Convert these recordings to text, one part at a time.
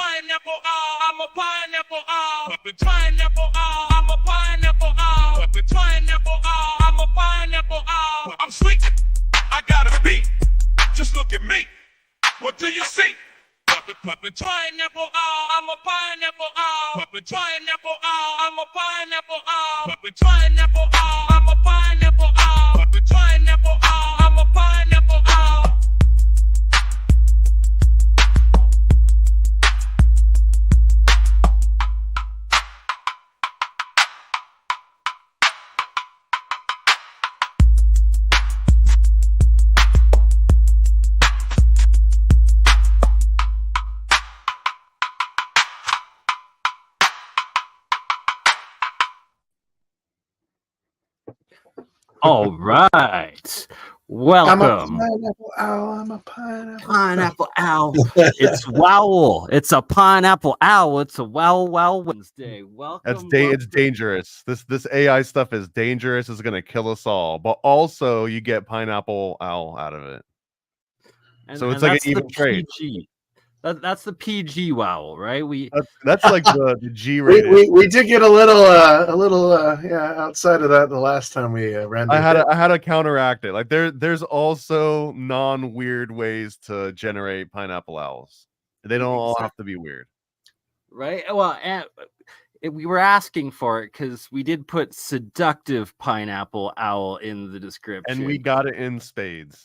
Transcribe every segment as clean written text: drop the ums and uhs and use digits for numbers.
pineapple owl. I'm a pineapple owl. Pineapple owl. I'm a pineapple owl. Pineapple owl. I'm a pineapple owl. I'm sweet. I got a beat. Just look at me. What do you see? Pineapple owl. I'm a pineapple owl. Pineapple owl. I'm a pineapple owl. Pineapple owl. I'm a pineapple owl. Pineapple owl. I'm a pineapple owl. All right. Welcome. I'm a pineapple owl. I'm a Pineapple owl. It's Wowl. It's a pineapple owl. It's a Wow Wednesday. Welcome. It's dangerous. This AI stuff is dangerous. It's gonna kill us all. But also, you get pineapple owl out of it. So it's like an even trade. That's the PG Wowl, right? That's like the G rated. We did get a little outside of that the last time we ran. I had to counteract it. Like there's also non-weird ways to generate pineapple owls. They don't all have to be weird, right? Well, we were asking for it because we did put seductive pineapple owl in the description, and we got it in spades.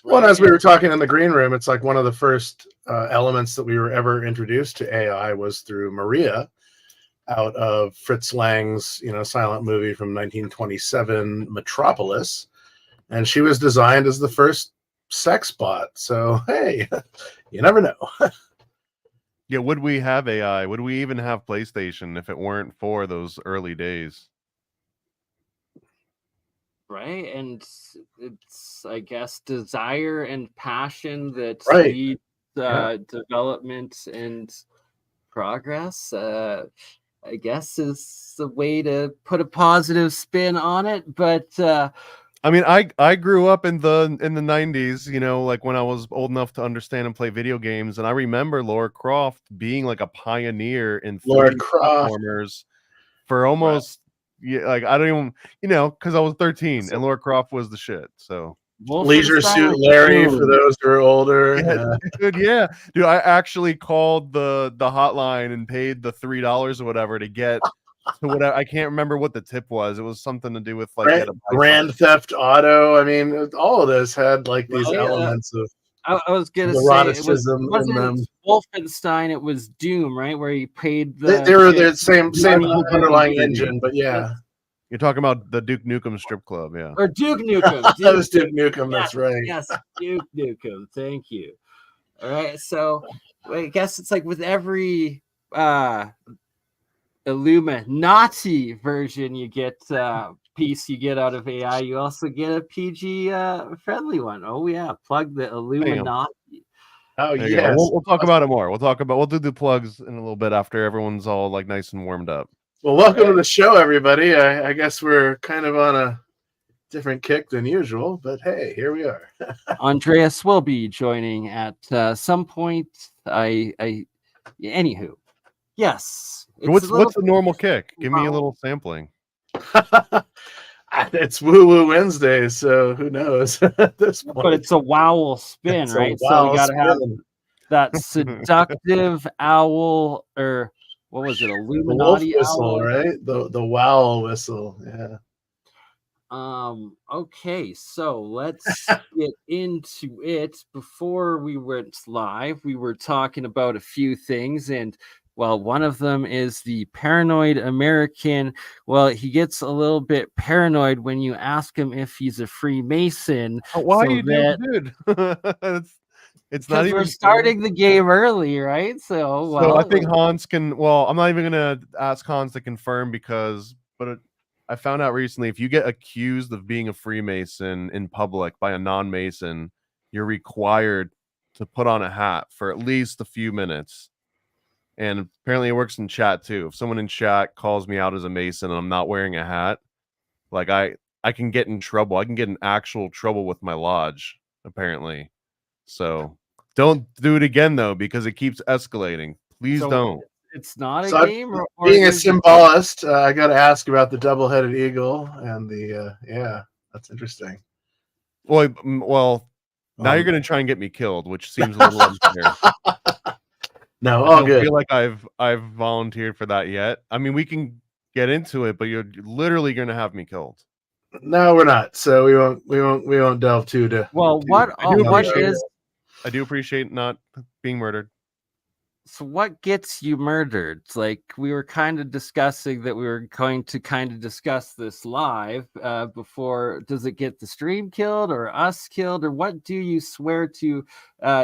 Well, as we were talking in the green room, it's like one of the first elements that we were ever introduced to AI was through Maria, out of Fritz Lang's silent movie from 1927, Metropolis, and she was designed as the first sex bot. So hey, you never know. Yeah, would we have AI? Would we even have PlayStation if it weren't for those early days? Right, and it's, I guess, desire and passion that leads development and progress. I guess is the way to put a positive spin on it. But I mean, I grew up in the 90s, like when I was old enough to understand and play video games, and I remember Lara Croft being like a pioneer in platformers for almost. Yeah, like I don't even, because I was 13 and Lara Croft was the shit. So Leisure Suit Larry for those who are older. Yeah, dude, I actually called the hotline and paid the $3 or whatever to get to whatever. I can't remember what the tip was. It was something to do with like Grand Theft Auto. I mean, all of this had like these elements of. I was gonna say it wasn't Wolfenstein. It was Doom, right? Where he paid the. They were the same underlying engine, but yeah. You're talking about the Duke Nukem strip club, yeah. Or Duke Nukem. That was Duke Nukem. That's right. Yes, Duke Nukem. Thank you. All right, so I guess it's like with every Illuminati version you get. Piece you get out of AI, you also get a PG friendly one. Oh yeah, plug the Illuminati. Oh yeah, we'll talk about it more. We'll do the plugs in a little bit after everyone's all like nice and warmed up. Well, welcome to the show, everybody. I guess we're kind of on a different kick than usual, but hey, here we are. Andreas will be joining at some point. Anywho, yes. What's the normal kick? Give me a little sampling. It's WooWoo Wednesday, so who knows at this point. But it's a Wowl spin, right? So we gotta have that seductive owl, or what was it? Illuminati the whistle, owl, right? The Wowl whistle, yeah. Okay, so let's get into it. Before we went live, we were talking about a few things, and well, one of them is the paranoid American. Well, he gets a little bit paranoid when you ask him if he's a Freemason. Why are you doing good? It's not even starting the game early, right? So I think Hans can. Well, I'm not even gonna ask Hans to confirm but I found out recently if you get accused of being a Freemason in public by a non-Mason, you're required to put on a hat for at least a few minutes. And apparently it works in chat too. If someone in chat calls me out as a Mason and I'm not wearing a hat, like I can get in trouble. I can get in actual trouble with my lodge, apparently. So don't do it again though, because it keeps escalating. Please So don't. It's not a So game, or being a is it? symbolist, I got to ask about the double-headed eagle and the yeah, that's interesting. Well, now you're Um, gonna try and get me killed, which seems a little unfair. no, I all don't good. feel like I've volunteered for that yet. I mean, we can get into it, but you're literally gonna have me killed. No, we're not. So we won't delve too to. Well, what I do what appreciate is I do appreciate not being murdered. so what gets you murdered? Like, we were kind of discussing that we were going to kind of discuss this live before. Does it get the stream killed or us killed, or what do you swear to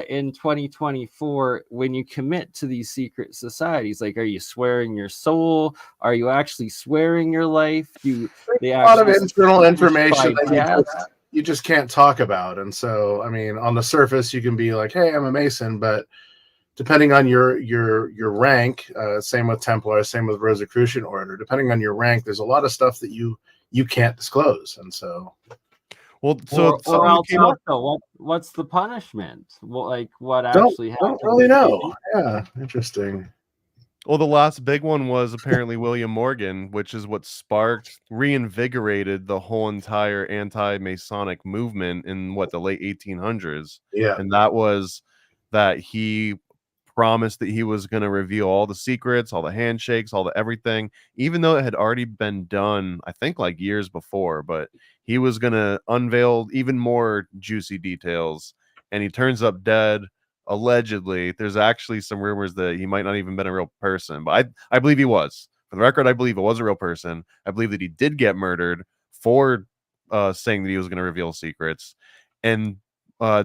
in 2024 when you commit to these secret societies? Like, are you swearing your soul? Are you actually swearing your life? Do they A lot of actually internal information by that death? you just can't talk about. And so, I mean, on the surface, you can be like, "Hey, I'm a Mason," but depending on your rank, same with Templar, same with Rosicrucian Order. Depending on your rank, there's a lot of stuff that you can't disclose. And so, Well, so Or something that came up. Alberto, what's the punishment? Well, like, what don't actually happened? really know. Yeah, interesting. Well, the last big one was apparently William Morgan, which is what reinvigorated the whole entire anti-Masonic movement in the late 1800s. Yeah, And that was that he promised that he was going to reveal all the secrets, all the handshakes, all the everything, even though it had already been done, I think, like years before. But he was going to unveil even more juicy details, and he turns up dead. Allegedly, there's actually some rumors that he might not even been a real person, but I believe he was. For the record, I believe it was a real person. I believe that he did get murdered for saying that he was going to reveal secrets. And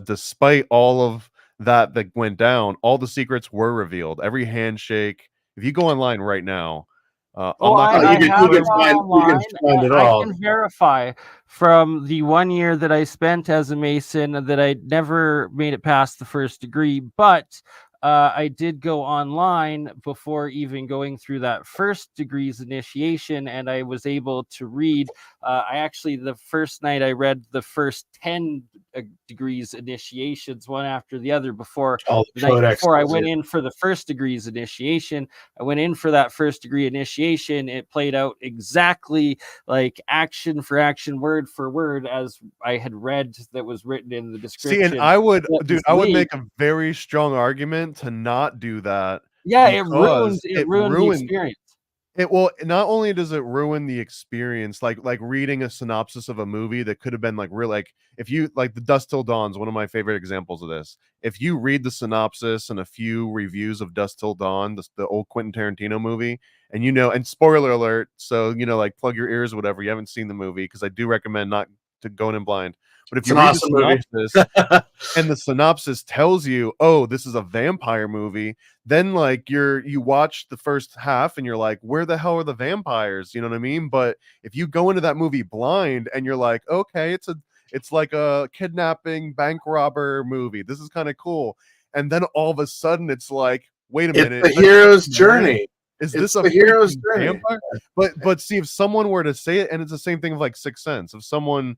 despite all of that went down, all the secrets were revealed. Every handshake. If you go online right now, I'm not I going to have you it can online. find it I all. can verify from the 1 year that I spent as a Mason that I never made it past the first degree, but I did go online before even going through that first degree's initiation, and I was able to read. The first night I read the first 10 degrees initiations, one after the other, before All the night codex before I tells went you. in for the first degrees initiation. I went in for that first degree initiation. It played out exactly like action for action, word for word, as I had read that was written in the description. see, and I would leaked. make a very strong argument to not do that. Yeah, because it ruined the experience. Well, not only does it ruin the experience, like reading a synopsis of a movie that could have been like real, like if you like the Dust Till Dawn's one of my favorite examples of this. If you read the synopsis and a few reviews of Dust Till Dawn, the old Quentin Tarantino movie, and and spoiler alert, so like plug your ears, whatever. You haven't seen the movie, because I do recommend not to go in blind. But if It's you an read awesome the synopsis and the synopsis tells you, oh, this is a vampire movie, then like you watch the first half and you're like, where the hell are the vampires? You know what I mean? But if you go into that movie blind and you're like, okay, it's like a kidnapping bank robber movie. This is kind of cool. And then all of a sudden it's like, wait a minute. It's the hero's journey. Is It's this a the hero's freaking journey. vampire? But see, if someone were to say it, and it's the same thing with like Sixth Sense. If someone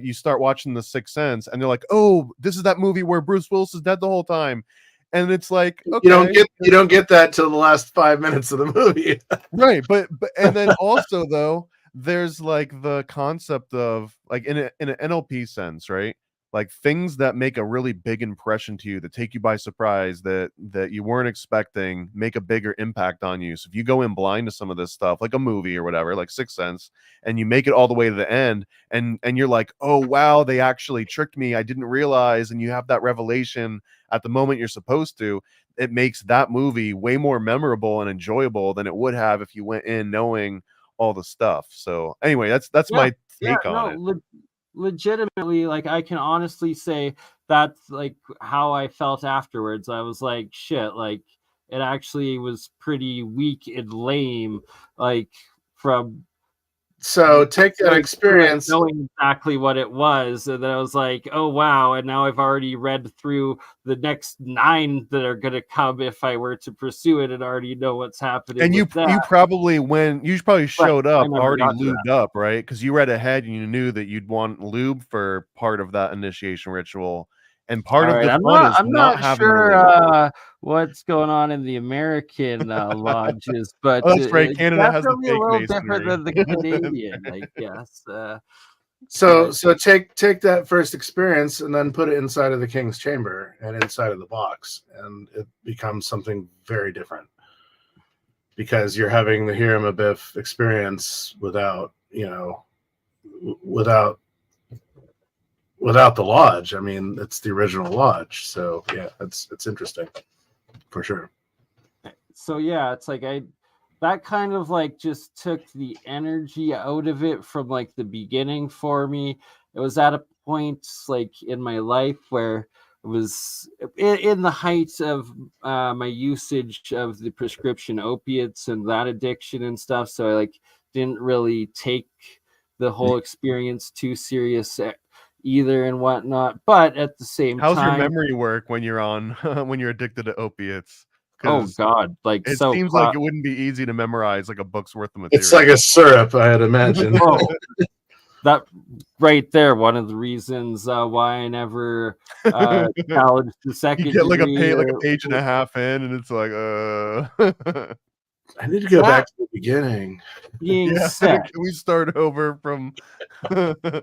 you start watching The Sixth Sense and they're like, oh, this is that movie where Bruce Willis is dead the whole time, and it's like, okay, you don't get that till the last 5 minutes of the movie. right? But and then also though, there's like the concept of like in an NLP sense, right? Like things that make a really big impression to you, that take you by surprise, that you weren't expecting, make a bigger impact on you. So if you go in blind to some of this stuff, like a movie or whatever, like Sixth Sense, and you make it all the way to the end, and you're like, oh wow, they actually tricked me, I didn't realize, and you have that revelation at the moment you're supposed to, it makes that movie way more memorable and enjoyable than it would have if you went in knowing all the stuff. So anyway, that's my take on it. Legitimately, like, I can honestly say that's like how I felt afterwards. I was like, shit, like it actually was pretty weak and lame, like from So take that experience. knowing exactly what it was, and then I was like, oh wow, and now I've already read through the next 9 that are going to come if I were to pursue it, and already know what's happening. And you probably showed up already lubed up, right? Because you read ahead and you knew that you'd want lube for part of that initiation ritual, And part All of right, the I'm fun not. is I'm not not having to sure what's going on in the American lodges, but Oh, that's right. it's Canada has the definitely a fake little different masonry. than the Canadian, I guess. So But take that first experience and then put it inside of the king's chamber and inside of the box, and it becomes something very different because you're having the Hiram Abiff experience without, without the lodge. I mean, it's the original lodge. So yeah, it's interesting for sure. so yeah, it's like that kind of like just took the energy out of it from like the beginning for me. It was at a point like in my life where it was in the height of my usage of the prescription opiates and that addiction and stuff. So I like didn't really take the whole experience too serious either and whatnot. But at the same How's your time, memory work when you're on when you're addicted to opiates? oh 'Cause God, like it so seems like it wouldn't be easy to memorize like a book's worth of material. It's like a syrup, I'd imagine. oh, that right there, one of the reasons why I never challenged the You second get like degree. a page and a half in, and it's like, I need to go That- back to the beginning. being yeah. said, Can we start over from the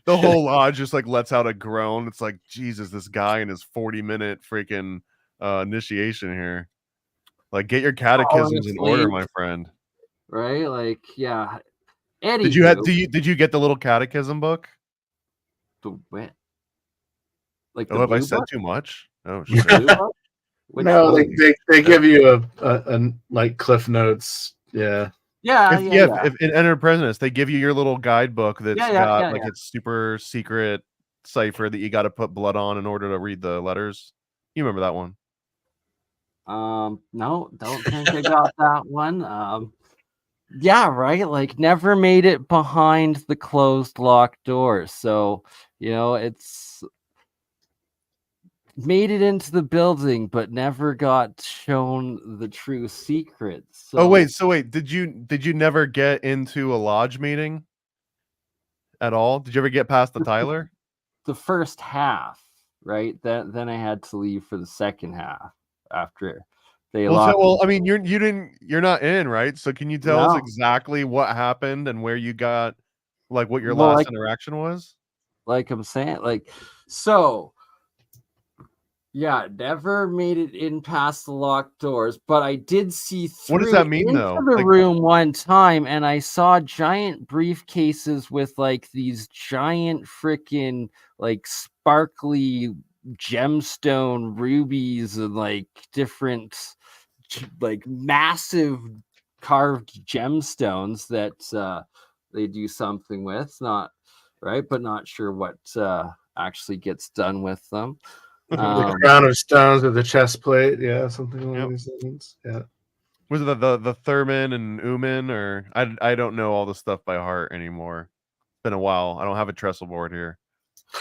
whole lodge just like lets out a groan? It's like, Jesus, this guy in his 40-minute freaking initiation here. Like, get your catechisms in order, Honestly. my friend. right? Like, yeah. Did you get the little catechism book? the what? Like the Oh, have I blue said book? too much? Oh The shit. blue book? Which No, one? they give you a like Cliff Notes. Yeah. Yeah, If in Enter Presidents, they give you your little guidebook that's got like its super secret cipher that you got to put blood on in order to read the letters. You remember that one? No, don't think I got that one. Yeah, right. Like never made it behind the closed locked doors. So, it's made it into the building, but never got shown the true secrets. So, Oh wait, did you never get into a lodge meeting at all? Did you ever get past the Tyler? the first half, right? Then I had to leave for the second half after they locked. Well, I mean, you're not in, right? So can you tell us No. exactly what happened and where you got, like, what your Well, last like- interaction was? Like I'm saying, like, so yeah, never made it in past the locked doors, but I did see through What does that mean, into though? the Like- room one time, and I saw giant briefcases with like these giant freaking like sparkly gemstone rubies and like different like massive carved gemstones that they do something with, not right, but not sure what actually gets done with them. The crown of stones with the chest plate. Yeah, something along these lines. Yeah. Was it the Thurman and Uman, or I don't know all the stuff by heart anymore. It's been a while. I don't have a trestle board here.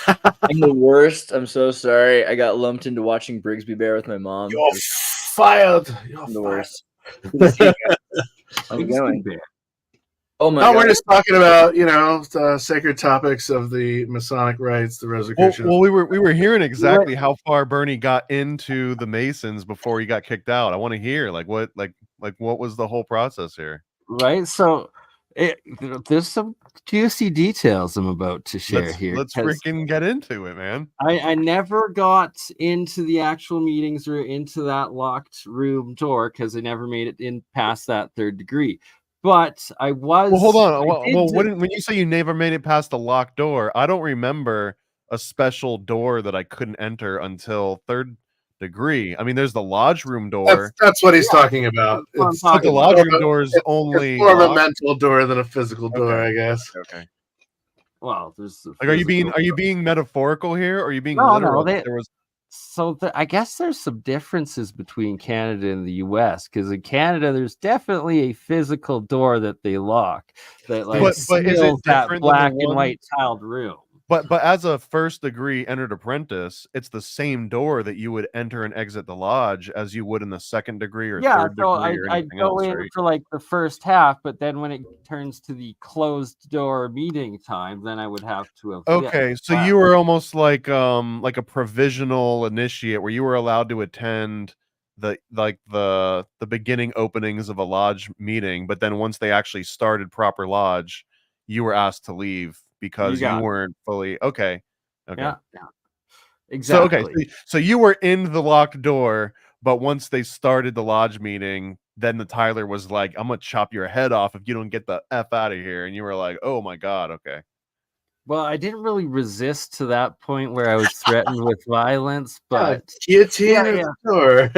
I'm the worst. I'm so sorry. I got lumped into watching Brigsby Bear with my mom. You're fired. You're I'm the fired. worst. How's it going? Oh my No, god. we're just talking about the sacred topics of the Masonic rites, the Rosicrucian. Well, we were hearing exactly how far Bernie got into the Masons before he got kicked out. I want to hear what was the whole process here? Right. So there's some juicy details I'm about to share here. Let's 'cause freaking get into it, man. I never got into the actual meetings or into that locked room door because I never made it in past that third degree. But I was. Well, hold on. When you say you never made it past the locked door, I don't remember a special door that I couldn't enter until third degree. I mean, there's the lodge room door. That's what he's talking about. That's what I'm It's talking The lodge room door is only more of a locked. mental door than a physical door, I guess. Okay. Well, there's the Like, are you physical- being metaphorical here, or are you being No, literal? no, that there was So I guess there's some differences between Canada and the U.S. because in Canada there's definitely a physical door that they lock that like But is it seals that different than the black and one- white tiled room. But as a first degree entered apprentice, it's the same door that you would enter and exit the lodge as you would in the second degree or Yeah, third so degree or I'd anything go else, in right? for like the first half, but then when it turns to the closed door meeting time, then I would have to have Okay, so you were almost like a provisional initiate where you were allowed to attend the beginning openings of a lodge meeting, but then once they actually started proper lodge, you were asked to leave because you got it. weren't fully okay. Yeah, So okay, exactly. so you were in the locked door, but once they started the lodge meeting, then the Tyler was like, "I'm gonna chop your head off if you don't get the F out of here," and you were like, "Oh my god, okay." Well, I didn't really resist to that point where I was threatened with violence, but guillotine at yeah. the door.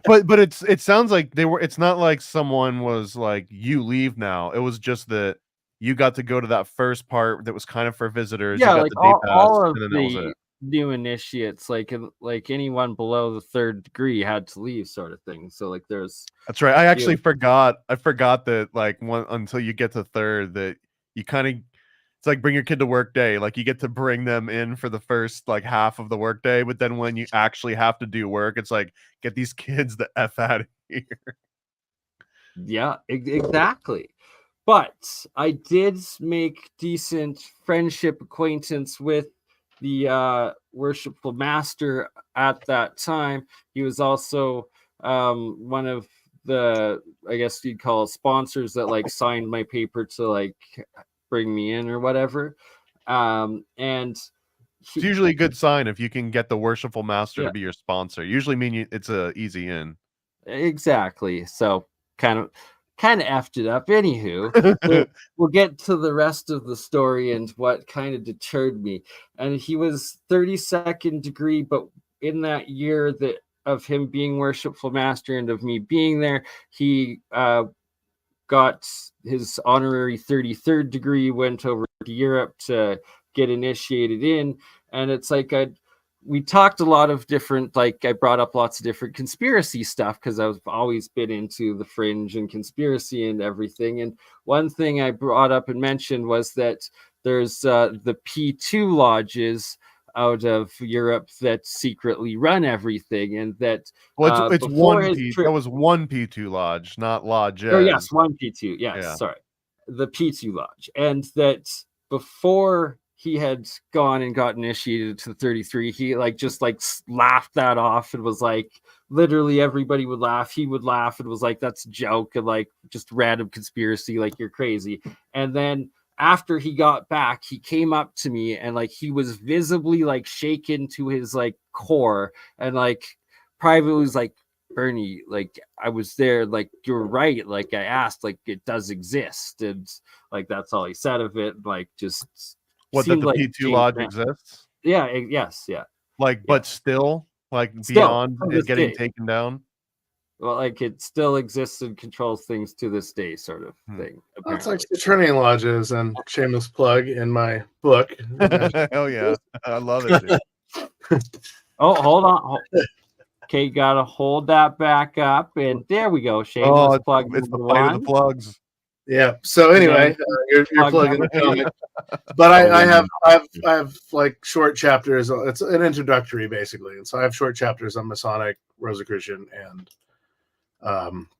But it sounds like it's not like someone was like, "You leave now." It was just that you got to go to that first part that was kind of for visitors. You Yeah, got like the day pass, all of and then that was the it. new initiates, like anyone below the third degree had to leave, sort of thing. So like there's That's right. I actually forgot. I forgot that like until you get to third that you kind of it's like bring your kid to work day. Like you get to bring them in for the first like half of the work day, but then when you actually have to do work, it's like get these kids the F out of here. yeah, exactly. But I did make decent friendship acquaintance with the worshipful master at that time. He was also one of the, I guess you'd call it, sponsors that like signed my paper to like bring me in or whatever. And It's usually a good sign if you can get the worshipful master Yeah. to be your sponsor. Usually mean it's a easy in. exactly. So kind of effed it up. Anywho, we'll get to the rest of the story and what kind of deterred me. And he was 32nd degree, but in that year that of him being worshipful master and of me being there, he got his honorary 33rd degree, went over to Europe to get initiated in. And it's like we talked a lot of different, like I brought up lots of different conspiracy stuff because I've always been into the fringe and conspiracy and everything. And one thing I brought up and mentioned was that there's the P2 lodges out of Europe that secretly run everything, and that Well, it's before one his P. trip, That was one P2 lodge, not lodges. oh yes, one P2. Yes, Yeah. sorry, the P2 lodge, and that before he had gone and got initiated to the 33, he like just like laughed that off and was like, literally everybody would laugh. He would laugh and was like, "That's a joke," and like just random conspiracy, like you're crazy. And then after he got back, he came up to me and like he was visibly like shaken to his like core and like privately was like, "Bernie, like I was there, like you're right, like I asked, like it does exist," and like that's all he said of it. Like just What, that seemed the like P2 lodge exists? yeah, yes, yeah. Like, but still, like Still, beyond to it this getting day. taken down. Well, like it still exists and controls things to this day, sort of thing. Well, it's Apparently. like Saturnian lodges, and shameless plug in my book. Hell yeah, I love it, dude. Oh, hold on. Okay, gotta hold that back up, and there we go. Shameless plug. It's the number fight of one. the plugs. Yeah. So anyway, you're plug plugging number the two. comic. But I have like short chapters. It's an introductory basically, and so I have short chapters on Masonic, Rosicrucian, and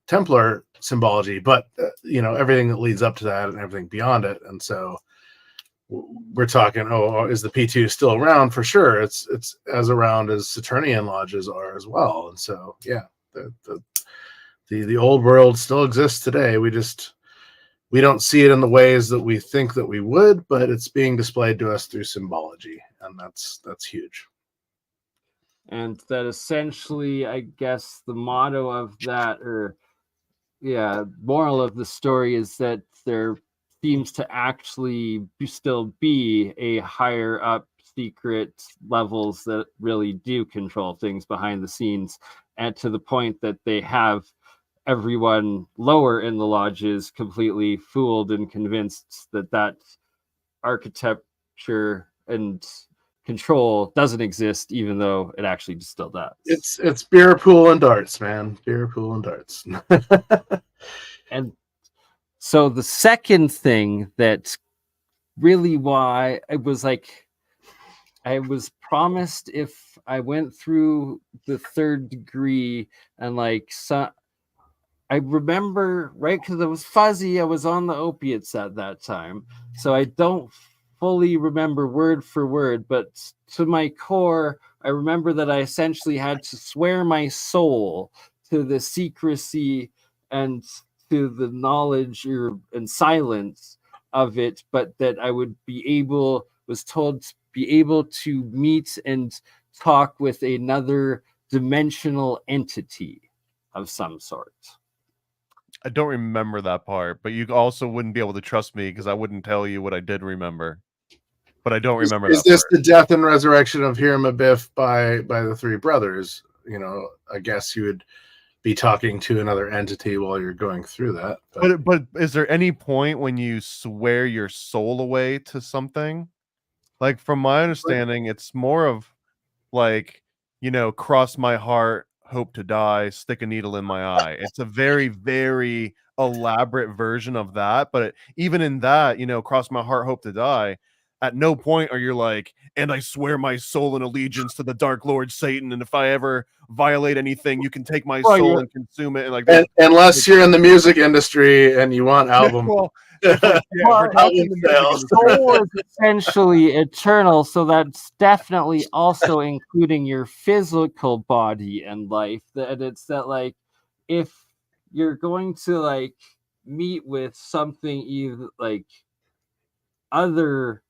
Templar symbology. But everything that leads up to that and everything beyond it. And so we're talking. Oh, is the P2 still around? For sure, it's as around as Saturnian lodges are as well. And so yeah, the old world still exists today. We don't see it in the ways that we think that we would, but it's being displayed to us through symbology, and that's huge. And that essentially, I guess, the motto of that, or moral of the story is that there seems to actually still be a higher up secret levels that really do control things behind the scenes, and to the point that they have everyone lower in the lodges completely fooled and convinced that architecture and control doesn't exist, even though it actually still does. It's beer, pool, and darts, man. Beer, pool, and darts. And so the second thing that really why I was like, I was promised if I went through the 3rd degree and like I remember, right, because it was fuzzy. I was on the opiates at that time, so I don't fully remember word for word, but to my core, I remember that I essentially had to swear my soul to the secrecy and to the knowledge and silence of it, but that I would was told to be able to meet and talk with another dimensional entity of some sort. I don't remember that part, but you also wouldn't be able to trust me because I wouldn't tell you what I did remember. But I don't remember Is that this part. the death and resurrection of Hiram Abiff by the 3 brothers? You know, I guess you would be talking to another entity while you're going through that. But is there any point when you swear your soul away to something? Like, from my understanding, it's more of like, cross my heart, hope to die, stick a needle in my eye. It's a very, very elaborate version of that. But even in that, cross my heart, hope to die, at no point are you like, and I swear my soul and allegiance to the Dark Lord Satan, and if I ever violate anything, you can take my soul and consume it. And like, unless you're in the music industry and you want album. well, if like, yeah, Well, we're talking the music sales. industry. soul is essentially eternal, so that's definitely also including your physical body and life. That it's that like if you're going to like meet with something either like other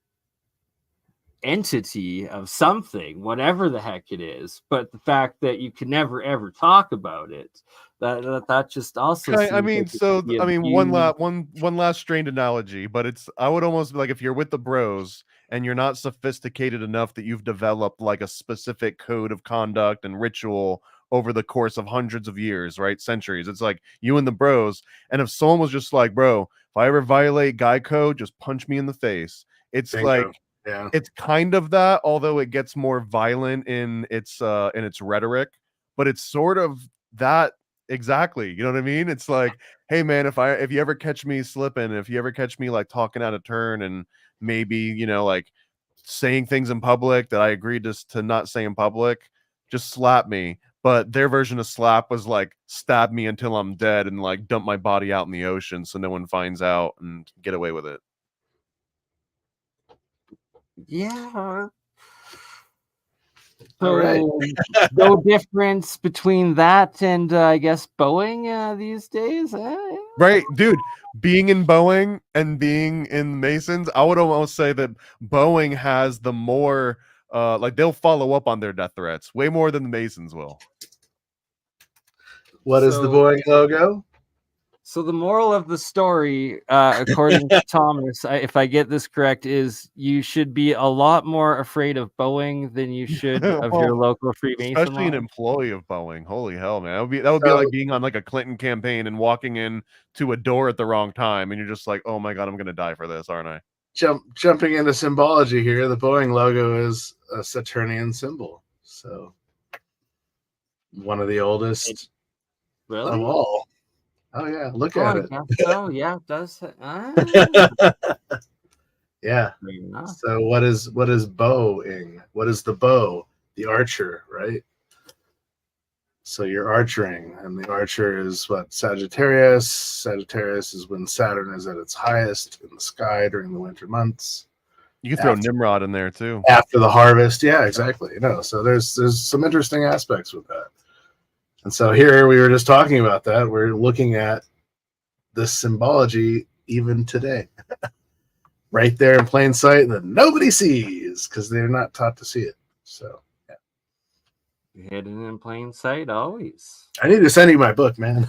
entity of something, whatever the heck it is, but the fact that you can never ever talk about it, that just also Okay, seems I mean, like it so could be a one huge- one last strained analogy, but I would almost be like, if you're with the bros and you're not sophisticated enough that you've developed like a specific code of conduct and ritual over the course of hundreds of years, right? Centuries. It's like you and the bros, and if someone was just like, bro, if I ever violate guy code, just punch me in the face. It's Bingo. like, Yeah. it's kind of that, although it gets more violent in its rhetoric, but it's sort of that exactly. You know what I mean? It's like, hey man, if you ever catch me slipping, if you ever catch me like talking out of turn and maybe, like saying things in public that I agreed to not say in public, just slap me. But their version of slap was like stab me until I'm dead and like dump my body out in the ocean so no one finds out and get away with it. Yeah. All right. So, no difference between that and I guess Boeing these days. Right, dude. Being in Boeing and being in Masons, I would almost say that Boeing has the more like they'll follow up on their death threats way more than the Masons will. What is the Boeing logo? So the moral of the story, according to Thomas, if I get this correct, is you should be a lot more afraid of Boeing than you should of your local Freemason. Especially an employee of Boeing. Holy hell, man! That would be like being on like a Clinton campaign and walking in to a door at the wrong time, and you're just like, oh my god, I'm gonna die for this, aren't I? Jumping into symbology here, the Boeing logo is a Saturnian symbol. So one of the oldest of all. Oh yeah, look at it. So yeah, it does. Yeah. So what is bowing? What is the bow? The archer, right? So you're archering, and the archer is what? Sagittarius. Sagittarius is when Saturn is at its highest in the sky during the winter months. You can throw Nimrod in there too. After the harvest, yeah, exactly. So there's some interesting aspects with that. And so here we were just talking about that. We're looking at this symbology even today. Right there in plain sight that nobody sees because they're not taught to see it. So yeah. Hidden in plain sight always. I need to send you my book, man.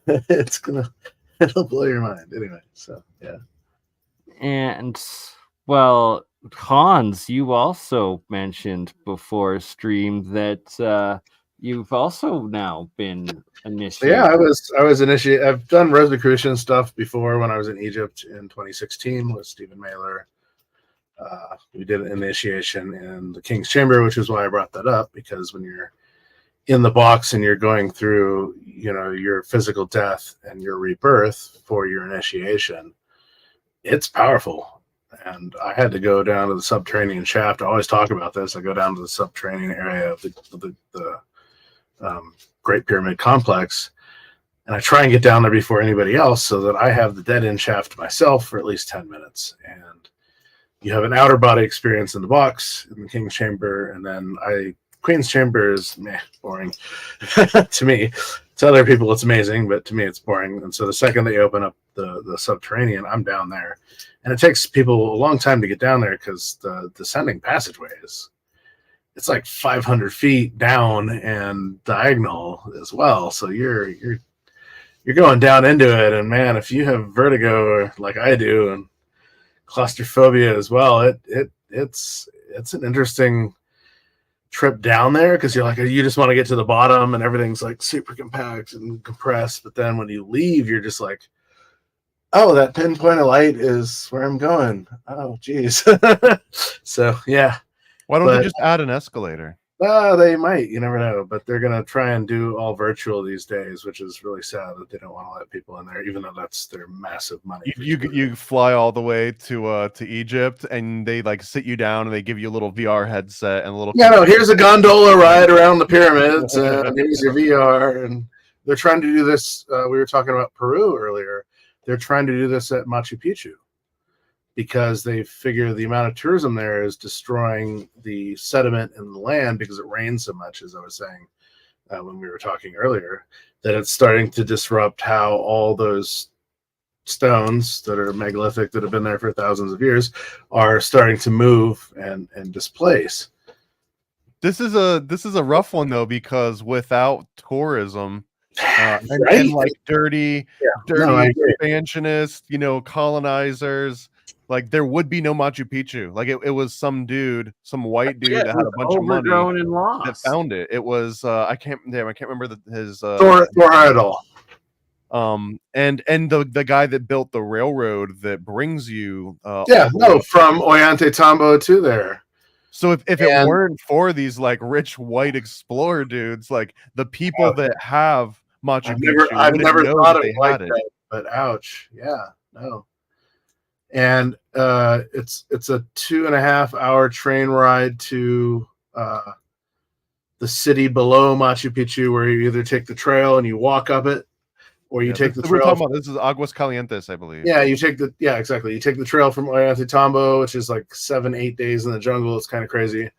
It'll blow your mind. Anyway, so yeah. And well, Hans, you also mentioned before stream that you've also now been initiated. Yeah, I was initiated. I've done Rosicrucian stuff before when I was in Egypt in 2016 with Stephen Mailer. We did an initiation in the King's Chamber, which is why I brought that up, because when you're in the box and you're going through, your physical death and your rebirth for your initiation, it's powerful. And I had to go down to the subterranean shaft. I always talk about this. I go down to the subterranean area of the Great Pyramid complex, and I try and get down there before anybody else so that I have the dead end shaft myself for at least 10 minutes. And you have an outer body experience in the box, in the King's Chamber, and then Queen's Chamber is boring to me. To other people, it's amazing, but to me, it's boring. And so the second they open up the subterranean, I'm down there. And it takes people a long time to get down there because the descending passageway it's like 500 feet down and diagonal as well. So you're going down into it, and man, if you have vertigo like I do and claustrophobia as well, it's an interesting trip down there because you're like, you just want to get to the bottom and everything's like super compact and compressed, but then when you leave, you're just like, oh, that pinpoint of light is where I'm going. Oh, geez. So yeah. Why don't they just add an escalator? They might. You never know. But they're going to try and do all virtual these days, which is really sad that they don't want to let people in there, even though that's their massive money. You fly all the way to Egypt, and they like sit you down, and they give you a little VR headset and a little. Yeah, no. Here's a gondola ride around the pyramids, and here's your VR. And they're trying to do this. We were talking about Peru earlier. They're trying to do this at Machu Picchu, because they figure the amount of tourism there is destroying the sediment in the land because it rains so much, as I was saying when we were talking earlier, that it's starting to disrupt how all those stones that are megalithic that have been there for thousands of years are starting to move and displace. This is a rough one though, because without tourism, and like dirty expansionists, colonizers, like there would be no Machu Picchu. Like it was some white dude that had a bunch of money and lost. that found it. It was I can't remember his Thor Heyerdahl. And the guy that built the railroad that brings you from Ollantaytambo to there. So if it weren't for these like rich white explorer dudes, like the people that have Machu Picchu, I've never thought of it like that, but ouch. Yeah, no. And it's a 2.5 hour train ride to the city below Machu Picchu, where you either take the trail and you walk up it, or you take the trail. We're talking about, this is Aguas Calientes, I believe. Yeah, exactly. You take the trail from Ollantaytambo, which is like 7-8 days in the jungle. It's kind of crazy.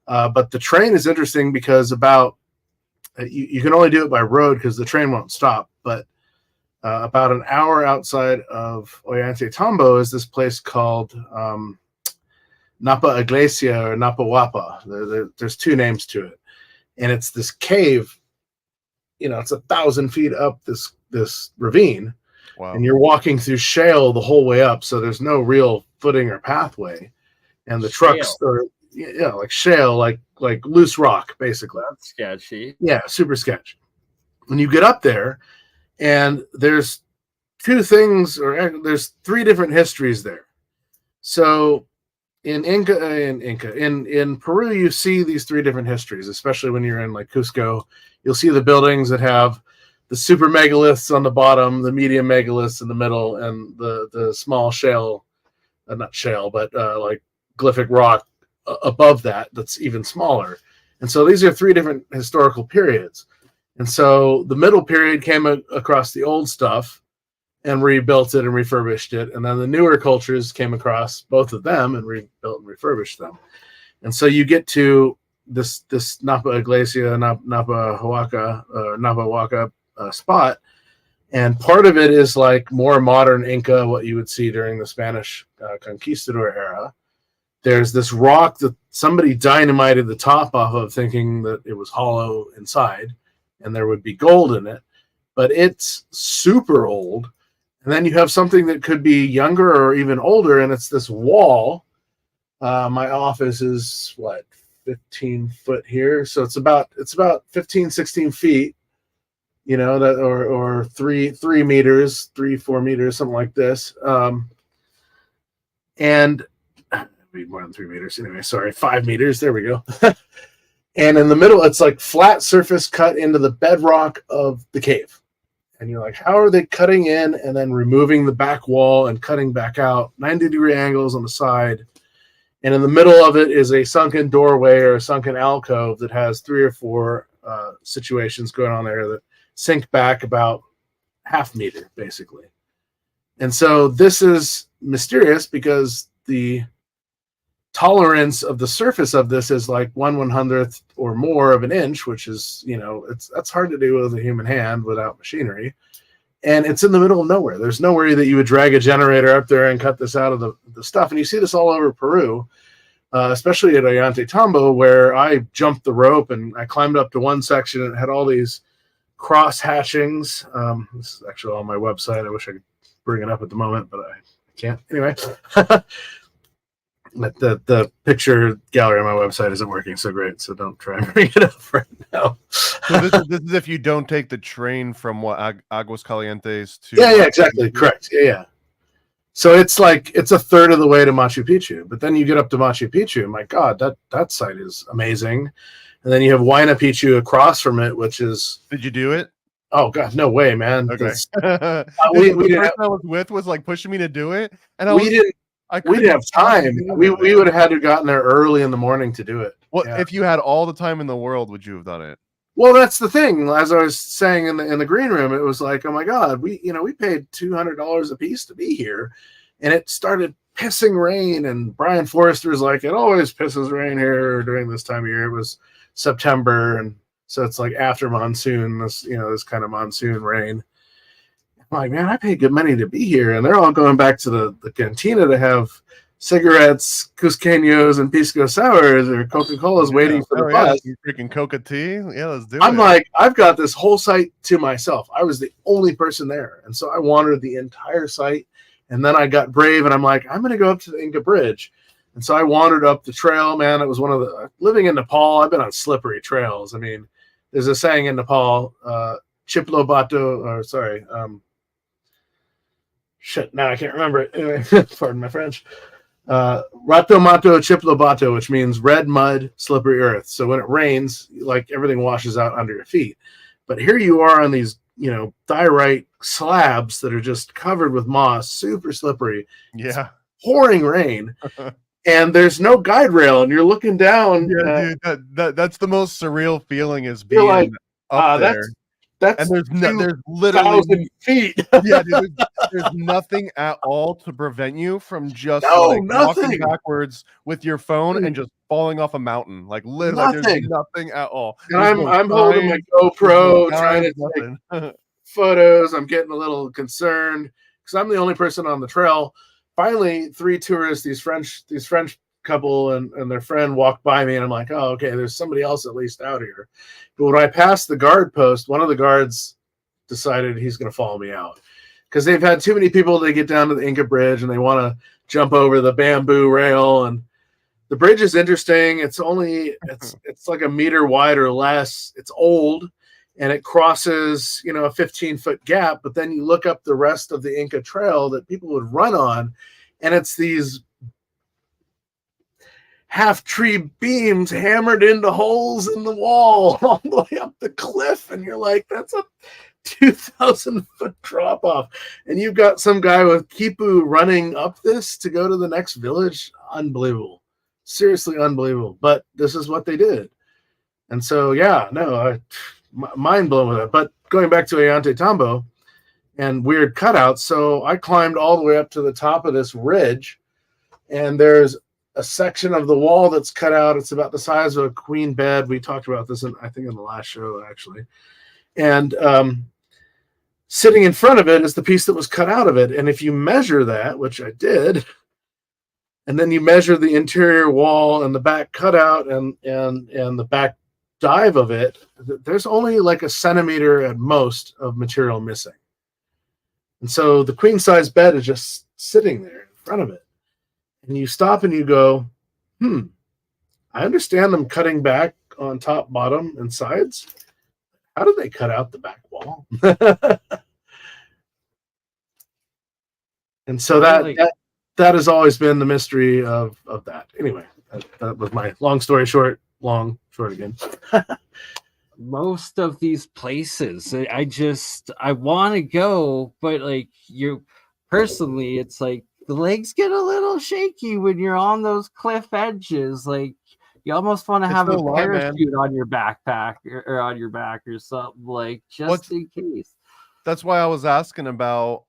But the train is interesting because you can only do it by road because the train won't stop. But about an hour outside of Ollantaytambo is this place called Napa Iglesia or Napa Wapa. There's two names to it. And it's this cave. It's 1,000 feet up this ravine. Wow. And you're walking through shale the whole way up, so there's no real footing or pathway. And the trucks are like shale, like loose rock, basically. That's sketchy. Yeah, super sketchy. When you get up there, and there's there's 3 different histories there. So in Peru, you see these 3 different histories, especially when you're in like Cusco. You'll see the buildings that have the super megaliths on the bottom, the medium megaliths in the middle, and the small shale, not shale, but like glyphic rock above that's even smaller. And so these are 3 different historical periods. And so the middle period came across the old stuff and rebuilt it and refurbished it. And then the newer cultures came across both of them and rebuilt and refurbished them. And so you get to this Napa Iglesia, Napa Huaca spot, and part of it is like more modern Inca, what you would see during the Spanish conquistador era. There's this rock that somebody dynamited the top off of, thinking that it was hollow inside and there would be gold in it, but it's super old. And then you have something that could be younger or even older, and it's this wall. My office is 15 foot here, so it's about 15, 16 feet, or 3 meters, 3-4 meters, something like this. And be more than 3 meters anyway. Sorry, 5 meters. There we go. And in the middle, it's like flat surface cut into the bedrock of the cave. And you're like, how are they cutting in and then removing the back wall and cutting back out 90-degree angles on the side? And in the middle of it is a sunken doorway or a sunken alcove that has 3 or 4 situations going on there that sink back about half meter, basically. And so this is mysterious because the tolerance of the surface of this is like 1/100th or more of an inch, which is, that's hard to do with a human hand without machinery. And it's in the middle of nowhere. There's nowhere that you would drag a generator up there and cut this out of the stuff. And you see this all over Peru, especially at Ollantaytambo, where I jumped the rope and I climbed up to one section and it had all these cross hatchings. This is actually on my website. I wish I could bring it up at the moment, but I can't. Anyway, the picture gallery on my website isn't working so great, so don't try and bring it up right now. So this is if you don't take the train from Aguas Calientes to... Yeah, exactly. Correct. Yeah. So it's a third of the way to Machu Picchu, but then you get up to Machu Picchu, and my God, that site is amazing. And then you have Huayna Picchu across from it, which is... Did you do it? Oh God, no way, man. Okay. We the didn't person I was with was like pushing me to do it, and we didn't have time. We would have had to have gotten there early in the morning to do it. Well, yeah. If you had all the time in the world, would you have done it? Well, that's the thing. As I was saying in the green room, it was like, oh my God, we paid $200 a piece to be here, and it started pissing rain. And Brian Forrester's like, it always pisses rain here during this time of year. It was September, and so it's like after monsoon, this kind of monsoon rain. I'm like, man, I paid good money to be here, and they're all going back to the cantina to have cigarettes, cusqueños, and pisco sours or Coca-Colas waiting for the bus. Some freaking Coca tea. Yeah, let's do it. I'm like, I've got this whole site to myself. I was the only person there, and so I wandered the entire site. And then I got brave, and I'm like, I'm going to go up to the Inca Bridge. And so I wandered up the trail, man. It was one of the living in Nepal. I've been on slippery trails. I mean, there's a saying in Nepal, Chiplo Bato, or sorry, shit, now I can't remember it. Anyway, pardon my French. Rato Mato Chiplo Bato, which means red mud, slippery earth. So when it rains, like everything washes out under your feet. But here you are on these, diorite slabs that are just covered with moss, super slippery. Yeah. It's pouring rain. And there's no guide rail, and you're looking down. Yeah, dude, that's the most surreal feeling is being like, up there. That's and there's literally 1,000 feet. Yeah, dude, there's nothing at all to prevent you from just walking backwards with your phone and just falling off a mountain. Like literally, there's nothing at all. And I'm holding my GoPro, trying to take photos. I'm getting a little concerned because I'm the only person on the trail. Finally, 3 tourists, these French couple and their friend walked by me, and I'm like, oh, okay, there's somebody else at least out here. But when I passed the guard post, one of the guards decided he's going to follow me out because they've had too many people to get down to the Inca Bridge, and they want to jump over the bamboo rail. And the bridge is interesting. It's like a meter wide or less. It's old, and it crosses, a 15-foot gap. But then you look up the rest of the Inca Trail that people would run on, and it's these half-tree beams hammered into holes in the wall all the way up the cliff. And you're like, that's a 2,000-foot drop-off. And you've got some guy with Kipu running up this to go to the next village. Unbelievable. Seriously unbelievable. But this is what they did. And so, mind blown with it. But going back to Ollantaytambo and weird cutouts, so I climbed all the way up to the top of this ridge, and there's a section of the wall that's cut out. It's about the size of a queen bed. We talked about this, in the last show, actually. And sitting in front of it is the piece that was cut out of it. And if you measure that, which I did, and then you measure the interior wall and the back cutout and the back dive of it, there's only like a centimeter at most of material missing. And so the queen size bed is just sitting there in front of it. And you stop and you go, I understand them cutting back on top, bottom, and sides. How did they cut out the back wall? And so that has always been the mystery of that. Anyway, that was my long story short, long short again. most of these places. I want to go, but like you personally, it's like the legs get a little shaky when you're on those cliff edges. Like you almost want to It's have no a lie, man. parachute on your backpack or on your back or something, like just in case. That's why I was asking about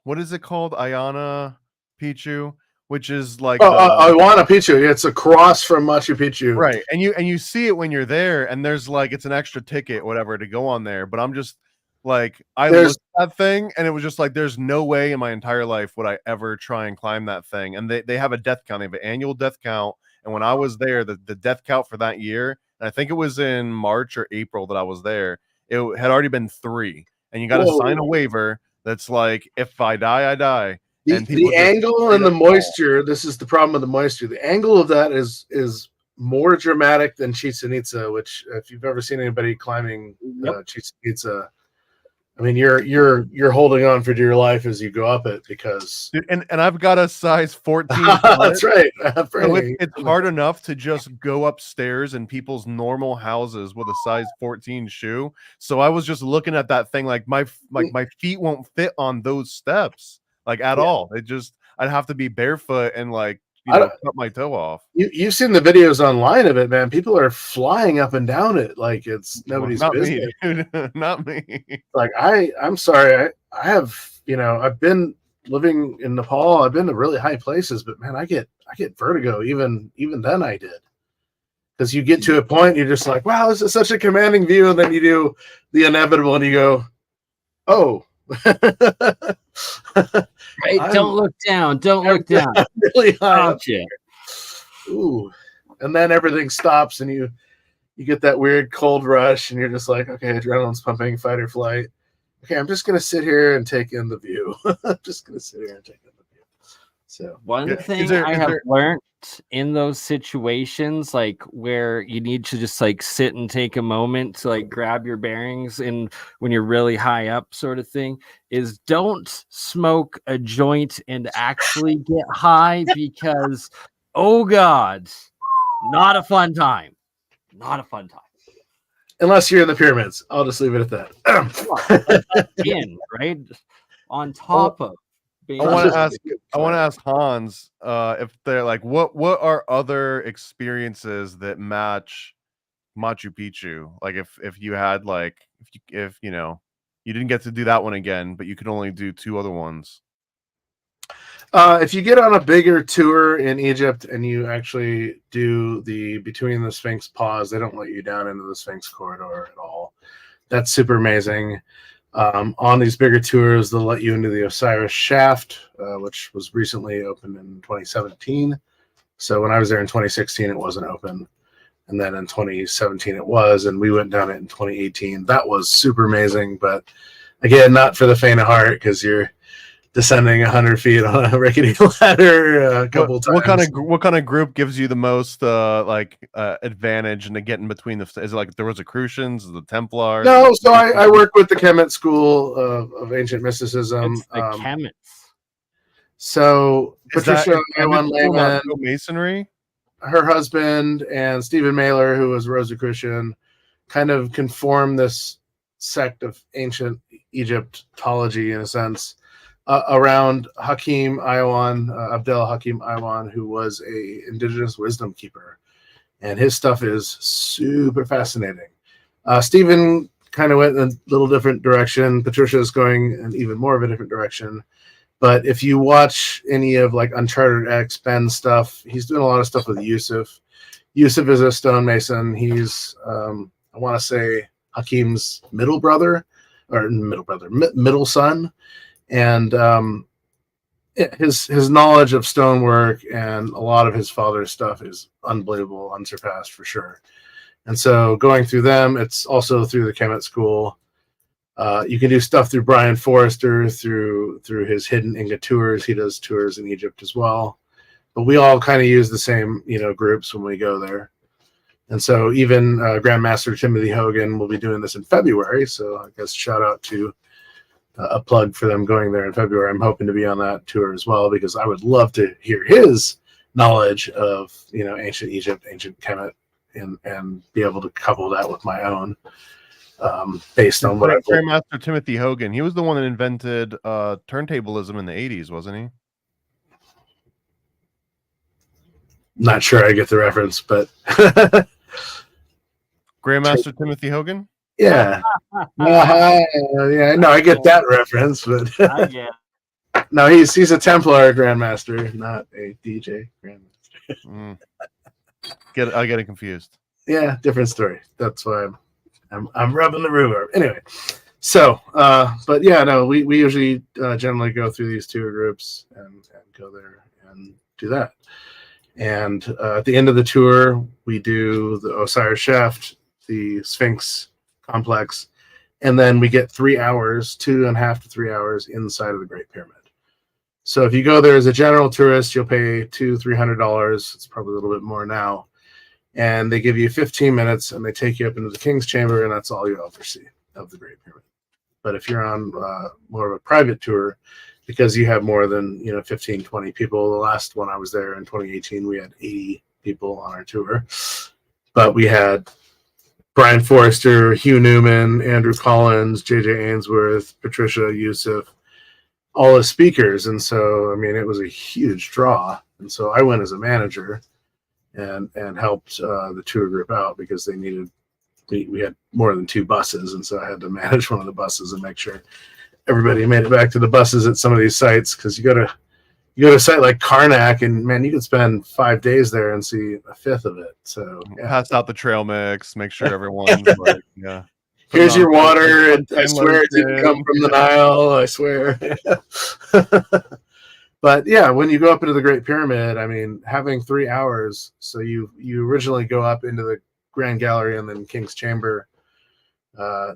what is it called? Ayana Pichu, which is like I want to Picchu. It's across from Machu Picchu. right. And you see it when you're there, and there's like it's an extra ticket, whatever, to go on there. But I'm just like looked at that thing, and it was just like there's no way in my entire life would I ever try and climb that thing. And they have a death count, they have an annual death count. And when I was there, the death count for that year, and I think it was in March or April that I was there, it had already been 3. And you got to sign a waiver that's like, if I die, I die. The angle and the moisture. This is the problem with the moisture. The angle of that is more dramatic than Chichen Itza, which if you've ever seen anybody climbing Chichen Itza, I mean you're holding on for dear life as you go up it because and I've got a size 14. That's right. So it's hard enough to just go upstairs in people's normal houses with a size 14 shoe. So I was just looking at that thing like my feet won't fit on those steps like at all. I'd have to be barefoot and like cut my toe off. You've seen the videos online of it, man. People are flying up and down it like it's nobody's business. Me, dude. Not me. Like I'm sorry. I have, I've been living in Nepal. I've been to really high places, but man, I get vertigo. Even then I did. Because you get to a point, you're just like, wow, this is such a commanding view, and then you do the inevitable and you go, oh. Right, don't look down. Don't look down. Really high up there. Ooh, and then everything stops, and you get that weird cold rush, and you're just like, okay, adrenaline's pumping, fight or flight. Okay, I'm just gonna sit here and take in the view. I'm just gonna sit here and take in the view. So one thing I have learned in those situations, like where you need to just like sit and take a moment to like grab your bearings and when you're really high up sort of thing, is don't smoke a joint and actually get high because oh god, not a fun time. Unless you're in the pyramids. I'll just leave it at that. Right on top of I want to ask Hans if they're like, what are other experiences that match Machu Picchu? Like if you had like if you didn't get to do that one again, but you could only do 2 other ones. If you get on a bigger tour in Egypt and you actually do the between the Sphinx pause, they don't let you down into the Sphinx corridor at all. That's super amazing. On these bigger tours, they'll let you into the Osiris shaft, which was recently opened in 2017. So when I was there in 2016, it wasn't open. And then in 2017, it was. And we went down it in 2018. That was super amazing. But again, not for the faint of heart because you're descending 100 feet on a rickety ladder a couple times. What kind of group gives you the most advantage in getting between the? Is it like the Rosicrucians, the Templars? No, so I work with the Kemet school of ancient mysticism. It's the Kemets. So Patricia Layman, Masonry, her husband, and Stephen Mailer, who was Rosicrucian, kind of conform this sect of ancient Egyptology in a sense. Around Hakim Ayawan, Abdel Hakim Ayawan, who was a indigenous wisdom keeper, and his stuff is super fascinating. Stephen kind of went in a little different direction. Patricia is going in even more of a different direction. But if you watch any of like Uncharted X, Ben's stuff, he's doing a lot of stuff with Yusuf. Yusuf is a stonemason. He's I want to say Hakim's middle son. And his knowledge of stonework and a lot of his father's stuff is unbelievable, unsurpassed for sure. And so going through them, it's also through the Kemet school. You can do stuff through Brian Forrester, through his hidden Inca tours. He does tours in Egypt as well. But we all kind of use the same, groups when we go there. And so even Grandmaster Timothy Hogan will be doing this in February. So I guess shout out to a plug for them going there in February. I'm hoping to be on that tour as well because I would love to hear his knowledge of ancient Egypt, ancient Kemet and be able to couple that with my own based on what I've learned. Grandmaster Timothy Hogan, he was the one that invented turntablism in the 80s, wasn't he? Not sure I get the reference, but Grandmaster Timothy Hogan? yeah. Yeah, no, I get that reference, but I get no, he's a Templar Grandmaster, not a DJ Grandmaster. I get it confused. Yeah, different story. That's why I'm rubbing the rhubarb. Anyway, so but yeah, no, we usually generally go through these tour groups and go there and do that. And at the end of the tour, we do the Osiris Shaft, the Sphinx complex, and then we get 3 hours, 2.5 to 3 hours inside of the Great Pyramid. So if you go there as a general tourist, you'll pay $200-300. It's probably a little bit more now. And they give you 15 minutes, and they take you up into the King's Chamber, and that's all you'll ever see of the Great Pyramid. But if you're on more of a private tour, because you have more than 15, 20 people. The last one I was there in 2018, we had 80 people on our tour. But we had Brian Forrester, Hugh Newman, Andrew Collins, J.J. Ainsworth, Patricia Yusuf, all as speakers. And so, I mean, it was a huge draw. And so I went as a manager and helped the tour group out because they needed, we had more than 2 buses. And so I had to manage one of the buses and make sure everybody made it back to the buses at some of these sites, because you go to a site like Karnak, and man, you could spend 5 days there and see a fifth of it. So yeah. Pass out the trail mix, make sure everyone's like, yeah. Here's your water. I swear it didn't come from the Nile. I swear. But yeah, when you go up into the Great Pyramid, I mean, having 3 hours. So you originally go up into the Grand Gallery and then King's Chamber.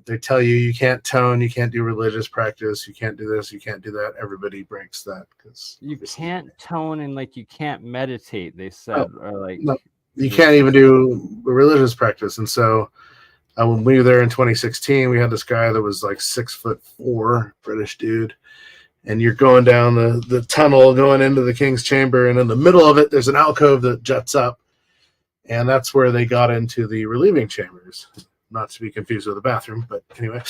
They tell you can't tone, you can't do religious practice, you can't do this, you can't do that. Everybody breaks that because you can't tone and like you can't meditate. They said, or like no, you can't even do religious practice. And so when we were there in 2016, we had this guy that was like 6'4", British dude, and you're going down the tunnel going into the King's Chamber, and in the middle of it, there's an alcove that juts up, and that's where they got into the relieving chambers. Not to be confused with the bathroom, but anyway.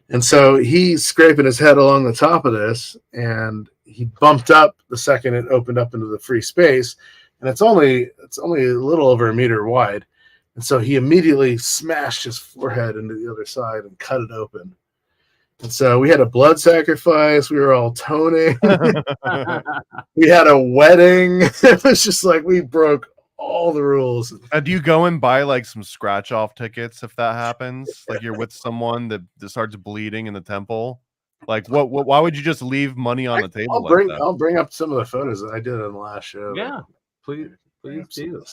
And so he's scraping his head along the top of this, and he bumped up the second it opened up into the free space, and it's only a little over a meter wide. And so he immediately smashed his forehead into the other side and cut it open. And so we had a blood sacrifice. We were all toning. We had a wedding. It was just like we broke all the rules. Do you go and buy like some scratch off tickets if that happens? Like you're with someone that starts bleeding in the temple? Like what why would you just leave money on the table? I'll bring up some of the photos that I did on the last show. Yeah, please do.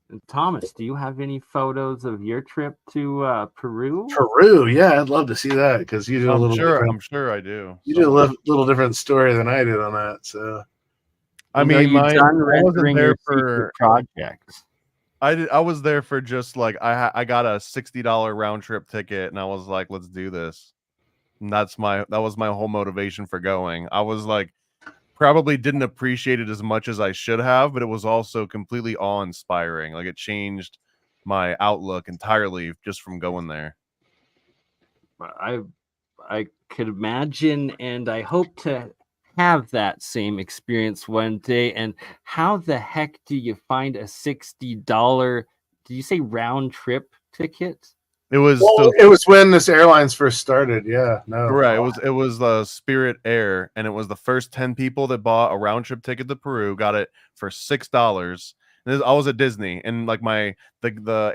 And Thomas, do you have any photos of your trip to Peru? Peru, yeah, I'd love to see that, because you did I'm sure I do. You did a little different story than I did on that. So I mean, I wasn't there for projects. I was there for just like I got a $60 round trip ticket, and I was like, let's do this. And that was my whole motivation for going. I was like, probably didn't appreciate it as much as I should have, but it was also completely awe-inspiring. Like it changed my outlook entirely just from going there. I could imagine, and I hope to have that same experience one day. And how the heck do you find a $60, did you say round trip ticket? It was it was when this airlines first started. Yeah, no, right. It was Spirit Air, and it was the first 10 people that bought a round trip ticket to Peru got it for $6. And I was at Disney, and like the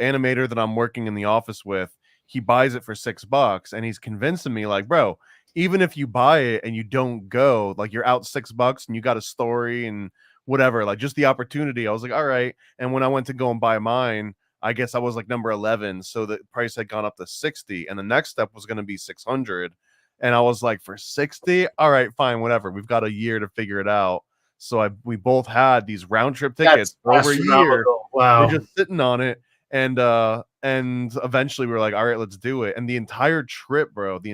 animator that I'm working in the office with, he buys it for $6, and he's convincing me like, bro, even if you buy it and you don't go, like you're out $6 and you got a story and whatever, like just the opportunity. I was like, all right. And when I went to go and buy mine, I guess I was like number 11. So the price had gone up to 60, and the next step was going to be 600. And I was like, for 60, all right, fine, whatever. We've got a year to figure it out. So we both had these round trip tickets for over a year. Wow. We're just sitting on it. And eventually we were like, all right, let's do it. And the entire trip, bro, with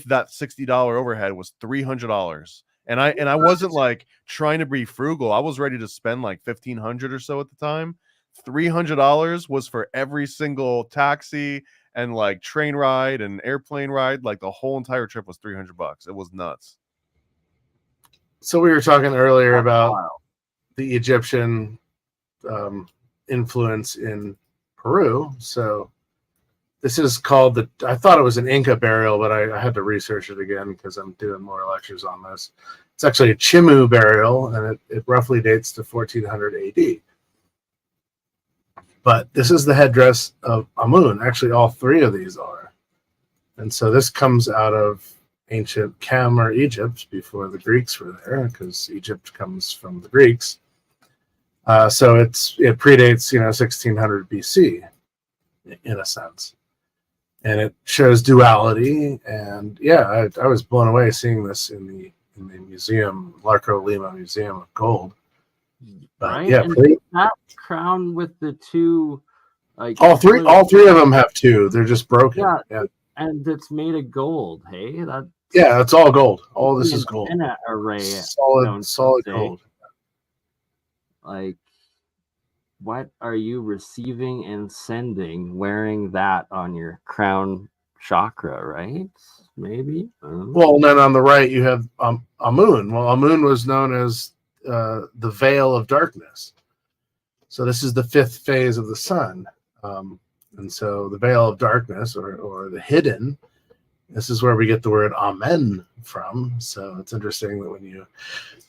that $60 overhead was $300. And I wasn't like trying to be frugal. I was ready to spend like $1,500 or so at the time. $300 was for every single taxi and like train ride and airplane ride. Like the whole entire trip was $300. It was nuts. So we were talking earlier That's about wild. the Egyptian influence in Peru. So this is called I thought it was an Inca burial, but I had to research it again because I'm doing more lectures on this. It's actually a Chimu burial, and it roughly dates to 1400 AD. But this is the headdress of Amun. Actually, all three of these are. And so this comes out of ancient Chem or Egypt before the Greeks were there, because Egypt comes from the Greeks. So it predates 1600 BC in a sense, and it shows duality. And yeah, I was blown away seeing this in the museum, Larco Lima Museum of Gold. Right? Yeah, And that crown with the two, like all three of them have two. They're just broken. Yeah. And it's made of gold. Hey, Yeah, it's all gold. All this is gold. Antenna array. Solid gold. Like, what are you receiving and sending wearing that on your crown chakra, right? Maybe. Well, and then on the right you have Amun. Well, Amun was known as the veil of darkness. So this is the fifth phase of the sun. And so the veil of darkness, or the hidden, this is where we get the word Amen from. So it's interesting that when you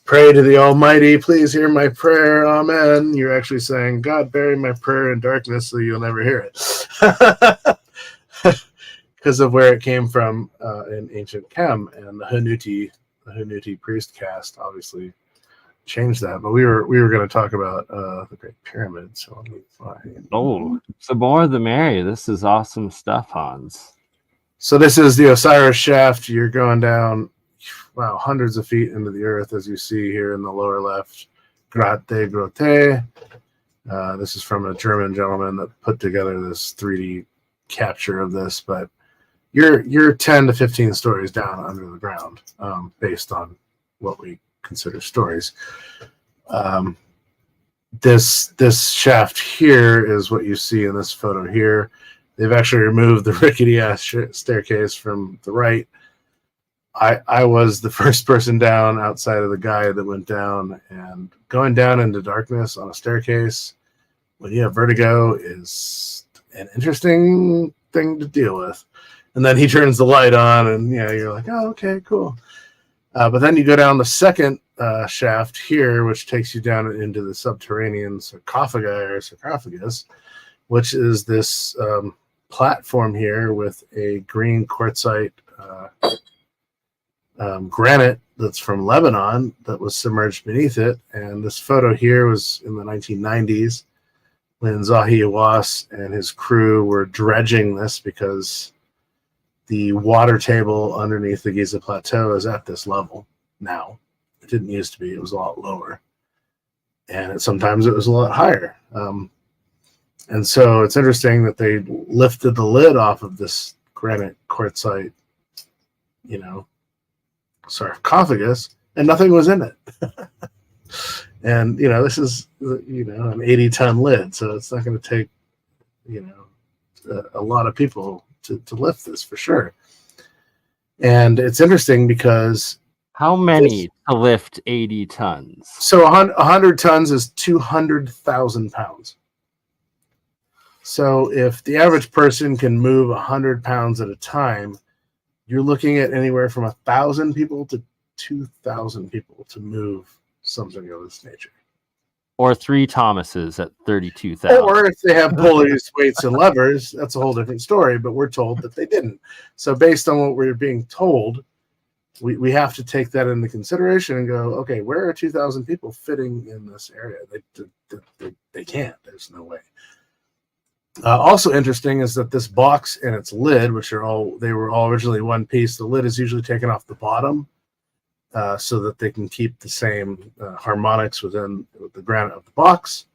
pray to the Almighty, please hear my prayer, Amen, you're actually saying, God, bury my prayer in darkness so you'll never hear it. Because of where it came from in ancient Chem, and the Hanuti priest caste obviously changed that. But we were going to talk about the Great Pyramid. So let me find. Oh, the more the merrier. This is awesome stuff, Hans. So this is the Osiris shaft. You're going down, wow, hundreds of feet into the earth, as you see here in the lower left. Grotte Grotte. This is from a German gentleman that put together this 3D capture of this, but you're 10 to 15 stories down under the ground, based on what we consider stories. This shaft here is what you see in this photo here. They've actually removed the rickety ass staircase from the right. I was the first person down outside of the guy that went down, and going down into darkness on a staircase when you have vertigo is an interesting thing to deal with. And then he turns the light on, and you're like, oh, okay, cool. But then you go down the second shaft here, which takes you down into the subterranean sarcophagus, which is this platform here with a green quartzite granite that's from Lebanon that was submerged beneath it. And this photo here was in the 1990s when Zahi Hawass and his crew were dredging this, because the water table underneath the Giza Plateau is at this level now. It didn't used to be. It was a lot lower. And sometimes it was a lot higher. And so it's interesting that they lifted the lid off of this granite quartzite, sarcophagus, and nothing was in it. And, this is, an 80-ton lid. So it's not going to take, a lot of people to lift this for sure. And it's interesting because how many to lift 80 tons? So 100 tons is 200,000 pounds. So if the average person can move 100 pounds at a time, you're looking at anywhere from 1,000 people to 2,000 people to move something of this nature. Or 3 Thomases at 32,000. Or if they have pulleys, weights, and levers, that's a whole different story, but we're told that they didn't. So based on what we're being told, we have to take that into consideration and go, okay, where are 2,000 people fitting in this area? They can't. There's no way. Also interesting is that this box and its lid, they were all originally one piece. The lid is usually taken off the bottom so that they can keep the same harmonics within the granite of the box.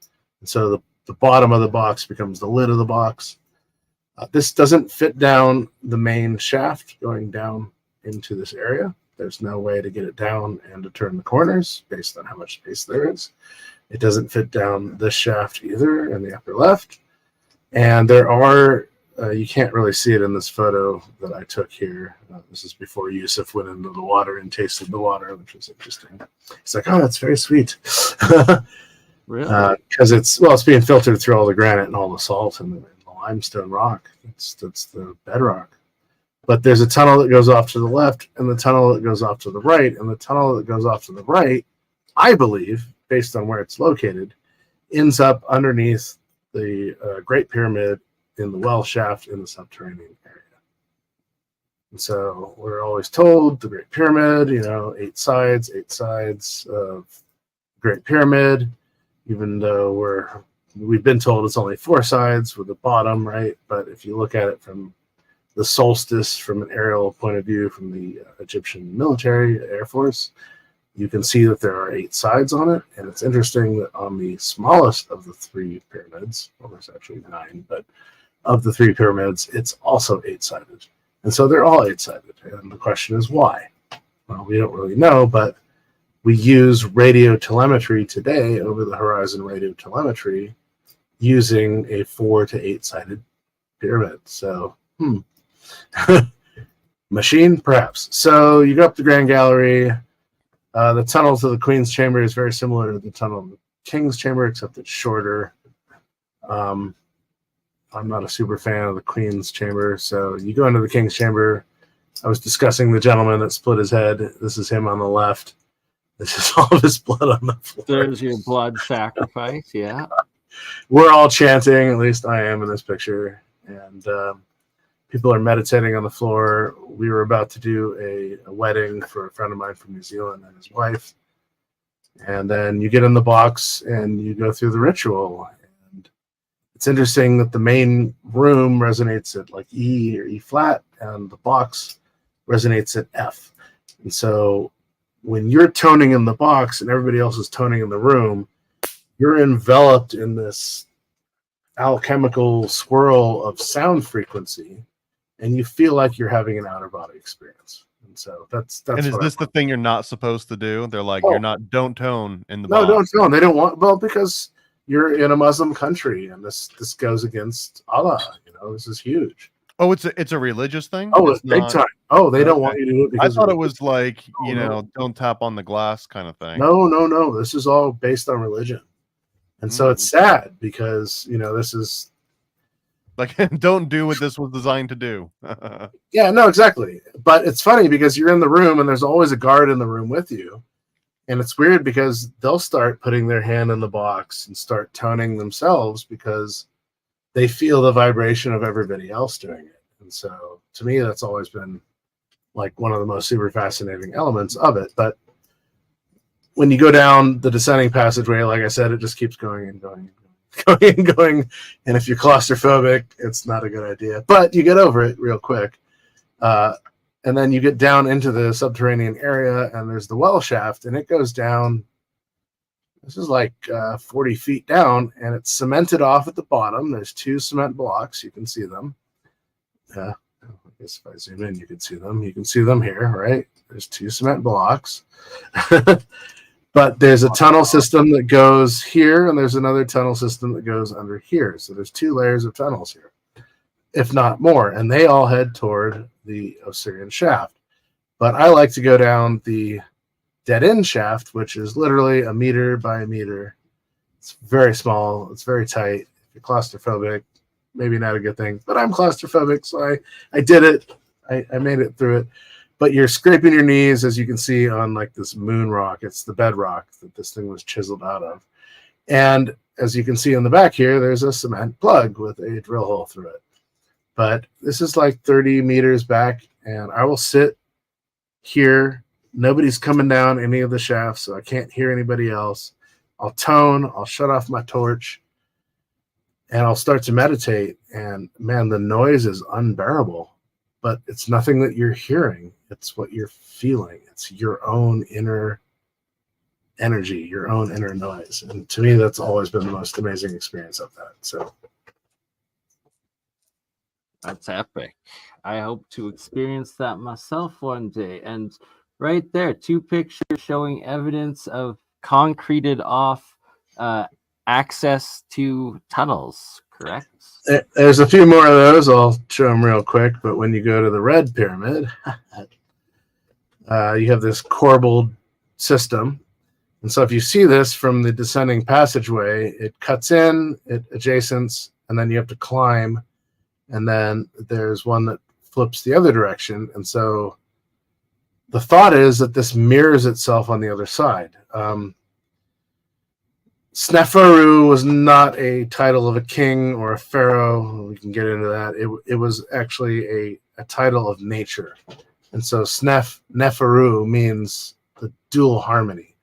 And so the bottom of the box becomes the lid of the box. This doesn't fit down the main shaft going down into this area. There's no way to get it down and to turn the corners based on how much space there is. It doesn't fit down this shaft either in the upper left. And there are, you can't really see it in this photo that I took here. This is before Yusuf went into the water and tasted the water, which was interesting. He's like, oh, that's very sweet. Really? Because it's being filtered through all the granite and all the salt and the limestone rock. That's the bedrock. But there's a tunnel that goes off to the left and the tunnel that goes off to the right. And the tunnel that goes off to the right, I believe, based on where it's located, ends up underneath the Great Pyramid in the well shaft in the subterranean area. And so we're always told the Great Pyramid, 8 sides of Great Pyramid, even though we've been told it's only 4 sides with the bottom, right? But if you look at it from the solstice, from an aerial point of view, from the Egyptian military, Air Force, you can see that there are 8 sides on it. And it's interesting that on the smallest of the 3 pyramids, well, there's actually 9, but of the 3 pyramids, it's also 8-sided. And so they're all 8-sided. And the question is why? Well, we don't really know, but we use radio telemetry today, over the horizon radio telemetry, using a 4 to 8-sided pyramid. So, machine, perhaps. So you go up the Grand Gallery. The tunnel to the Queen's Chamber is very similar to the tunnel to the King's Chamber, except it's shorter. I'm not a super fan of the Queen's Chamber. So you go into the King's Chamber. I was discussing the gentleman that split his head. This is him on the left. This is all of his blood on the floor. There's your blood sacrifice, yeah. We're all chanting, at least I am in this picture. And people are meditating on the floor. We were about to do a wedding for a friend of mine from New Zealand and his wife. And then you get in the box and you go through the ritual. And it's interesting that the main room resonates at like E or E flat, and the box resonates at F. And so when you're toning in the box and everybody else is toning in the room, you're enveloped in this alchemical swirl of sound frequency, and you feel like you're having an outer body experience. And so that's. And is this the thing you're not supposed to do? They're like, don't tone in the no, box. don't tone. They don't want, well, because you're in a Muslim country, and this goes against Allah. This is huge. Oh, it's a religious thing? Oh, it's big time. Oh, they don't want you to do it because I thought it was like, don't tap on the glass kind of thing. No. This is all based on religion. And so it's sad because, this is like, don't do what this was designed to do. Yeah, no, exactly. But it's funny because you're in the room and there's always a guard in the room with you. And it's weird because they'll start putting their hand in the box and start toning themselves because they feel the vibration of everybody else doing it. And so to me, that's always been like one of the most super fascinating elements of it. But when you go down the descending passageway, like I said, it just keeps going and going and going and going. And if you're claustrophobic, it's not a good idea. But you get over it real quick. And then you get down into the subterranean area, and there's the well shaft, and it goes down. This is like 40 feet down, and it's cemented off at the bottom. There's 2 cement blocks. You can see them. I guess if I zoom in, you can see them. You can see them here, right? There's 2 cement blocks. But there's a tunnel system that goes here, and there's another tunnel system that goes under here. So there's 2 layers of tunnels here, if not more. And they all head toward the Osirian shaft. But I like to go down the dead-end shaft, which is literally a meter by a meter. It's very small. It's very tight. If you're claustrophobic, maybe not a good thing. But I'm claustrophobic, so I did it. I made it through it. But you're scraping your knees, as you can see on like this moon rock. It's the bedrock that this thing was chiseled out of. And as you can see in the back here, there's a cement plug with a drill hole through it. But this is like 30 meters back, and I will sit here. Nobody's coming down any of the shafts, so I can't hear anybody else. I'll tone, I'll shut off my torch, and I'll start to meditate. And man, the noise is unbearable, but it's nothing that you're hearing. It's what you're feeling. It's your own inner energy, your own inner noise. And to me, that's always been the most amazing experience of that. So that's epic. I hope to experience that myself one day. And right there. 2 pictures showing evidence of concreted off access to tunnels, correct? There's a few more of those. I'll show them real quick. But when you go to the red pyramid, you have this corbelled system. And so if you see this from the descending passageway, it cuts in, it adjacents, and then you have to climb. And then there's one that flips the other direction. And so the thought is that this mirrors itself on the other side. Sneferu was not a title of a king or a pharaoh. We can get into that. It was actually a title of nature. And so Neferu means the dual harmony.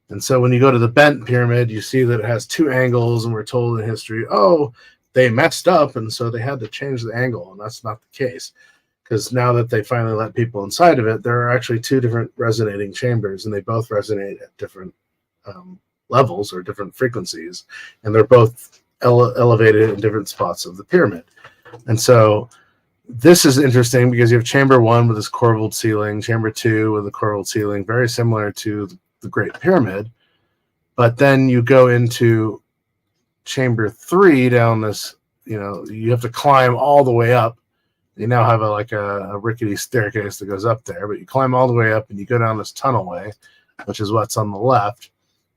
And so when you go to the bent pyramid, you see that it has 2 angles, and we're told in history, oh, they messed up, and so they had to change the angle. And that's not the case, because now that they finally let people inside of it, there are actually 2 different resonating chambers, and they both resonate at different levels or different frequencies, and they're both elevated in different spots of the pyramid. And so this is interesting because you have chamber 1 with this corbelled ceiling, chamber 2 with a corbelled ceiling, very similar to the Great Pyramid. But then you go into chamber 3 down this, you have to climb all the way up. You now have a rickety staircase that goes up there, but you climb all the way up and you go down this tunnelway, which is what's on the left.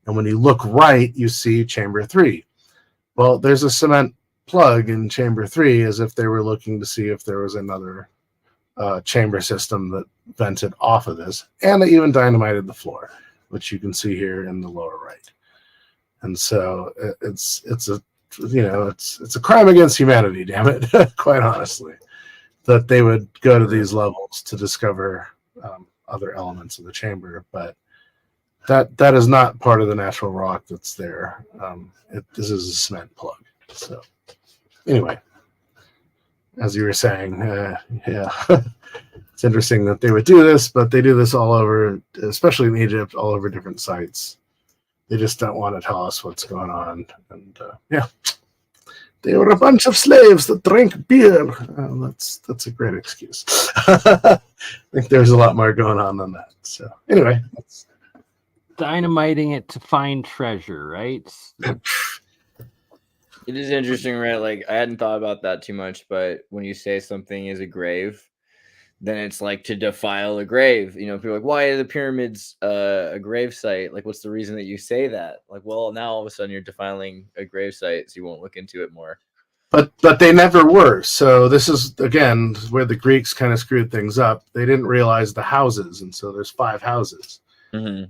And when you look right, you see chamber 3. Well, there's a cement plug in chamber 3, as if they were looking to see if there was another chamber system that vented off of this. And they even dynamited the floor, which you can see here in the lower right. And so it's a crime against humanity, damn it, quite honestly, that they would go to these levels to discover other elements of the chamber. But that is not part of the natural rock that's there. This is a cement plug. So anyway, as you were saying, yeah, it's interesting that they would do this, but they do this all over, especially in Egypt, all over different sites. They just don't want to tell us what's going on. And yeah, they were a bunch of slaves that drank beer. That's a great excuse. I think there's a lot more going on than that. So anyway, that's dynamiting it to find treasure, right? It is interesting, right? Like, I hadn't thought about that too much, but when you say something is a grave, then it's like to defile a grave. People are like, why are the pyramids a grave site? Like, what's the reason that you say that? Like, well, now all of a sudden you're defiling a grave site, so you won't look into it more. But they never were. So this is, again, where the Greeks kind of screwed things up. They didn't realize the houses, and so there's 5 houses. Mm-hmm.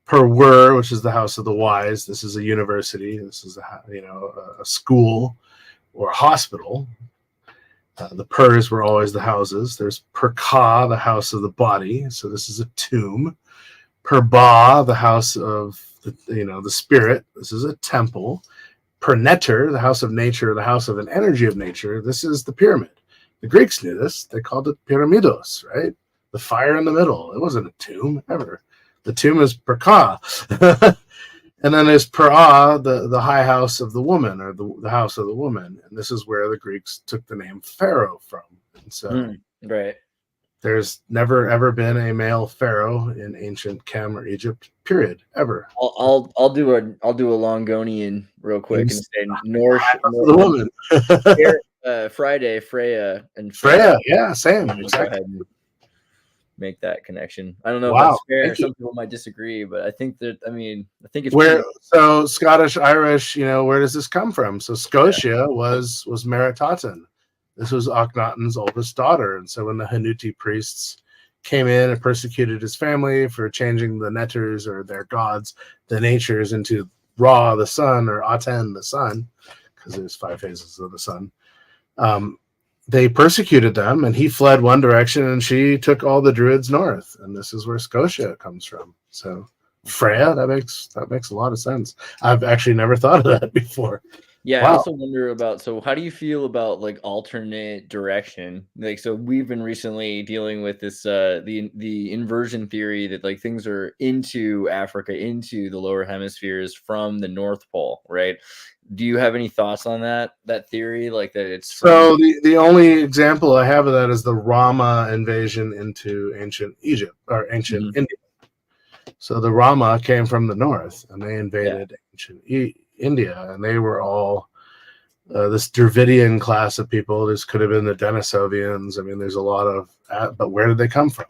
Per which is the house of the wise. This is a university. This is a school or a hospital. The Pers were always the houses. There's Per-Ka, the house of the body. So this is a tomb. Per-Ba, the house of the spirit. This is a temple. Per-Neter, the house of nature, the house of an energy of nature. This is the pyramid. The Greeks knew this. They called it pyramidos, right? The fire in the middle. It wasn't a tomb ever. The tomb is Per-Ka. And then there's Per-Ah, the high house of the woman, or the house of the woman. And this is where the Greeks took the name Pharaoh from. And so right. There's never ever been a male pharaoh in ancient Chem or Egypt, period, ever. I'll do a Longonian real quick and say Norse the woman. Friday, Freya and Freya, yeah, same. Exactly. Go ahead and make that connection. I don't know if that's fair. Some people might disagree, but I think it's where. So Scottish, Irish, where does this come from? So Scotia was Meritaten. This was Akhenaten's oldest daughter. And so when the Hanuti priests came in and persecuted his family for changing the Neters, or their gods, the natures, into Ra, the sun, or Aten, the sun, because there's 5 phases of the sun, they persecuted them, and he fled one direction, and she took all the druids north. And this is where Scotia comes from. So Freya, that makes a lot of sense. I've actually never thought of that before. Yeah, I Wow. also wonder about, so how do you feel about like alternate direction? Like, so we've been recently dealing with this the inversion theory that like things are into Africa, into the lower hemispheres from the North Pole, right? Do you have any thoughts on that theory, like that it's from So the only example I have of that is the Rama invasion into ancient Egypt or ancient Mhm. India. So the Rama came from the north, and they Yeah. invaded ancient India, and they were all this Dravidian class of people. This could have been the Denisovians. I mean, there's a lot of, but where did they come from?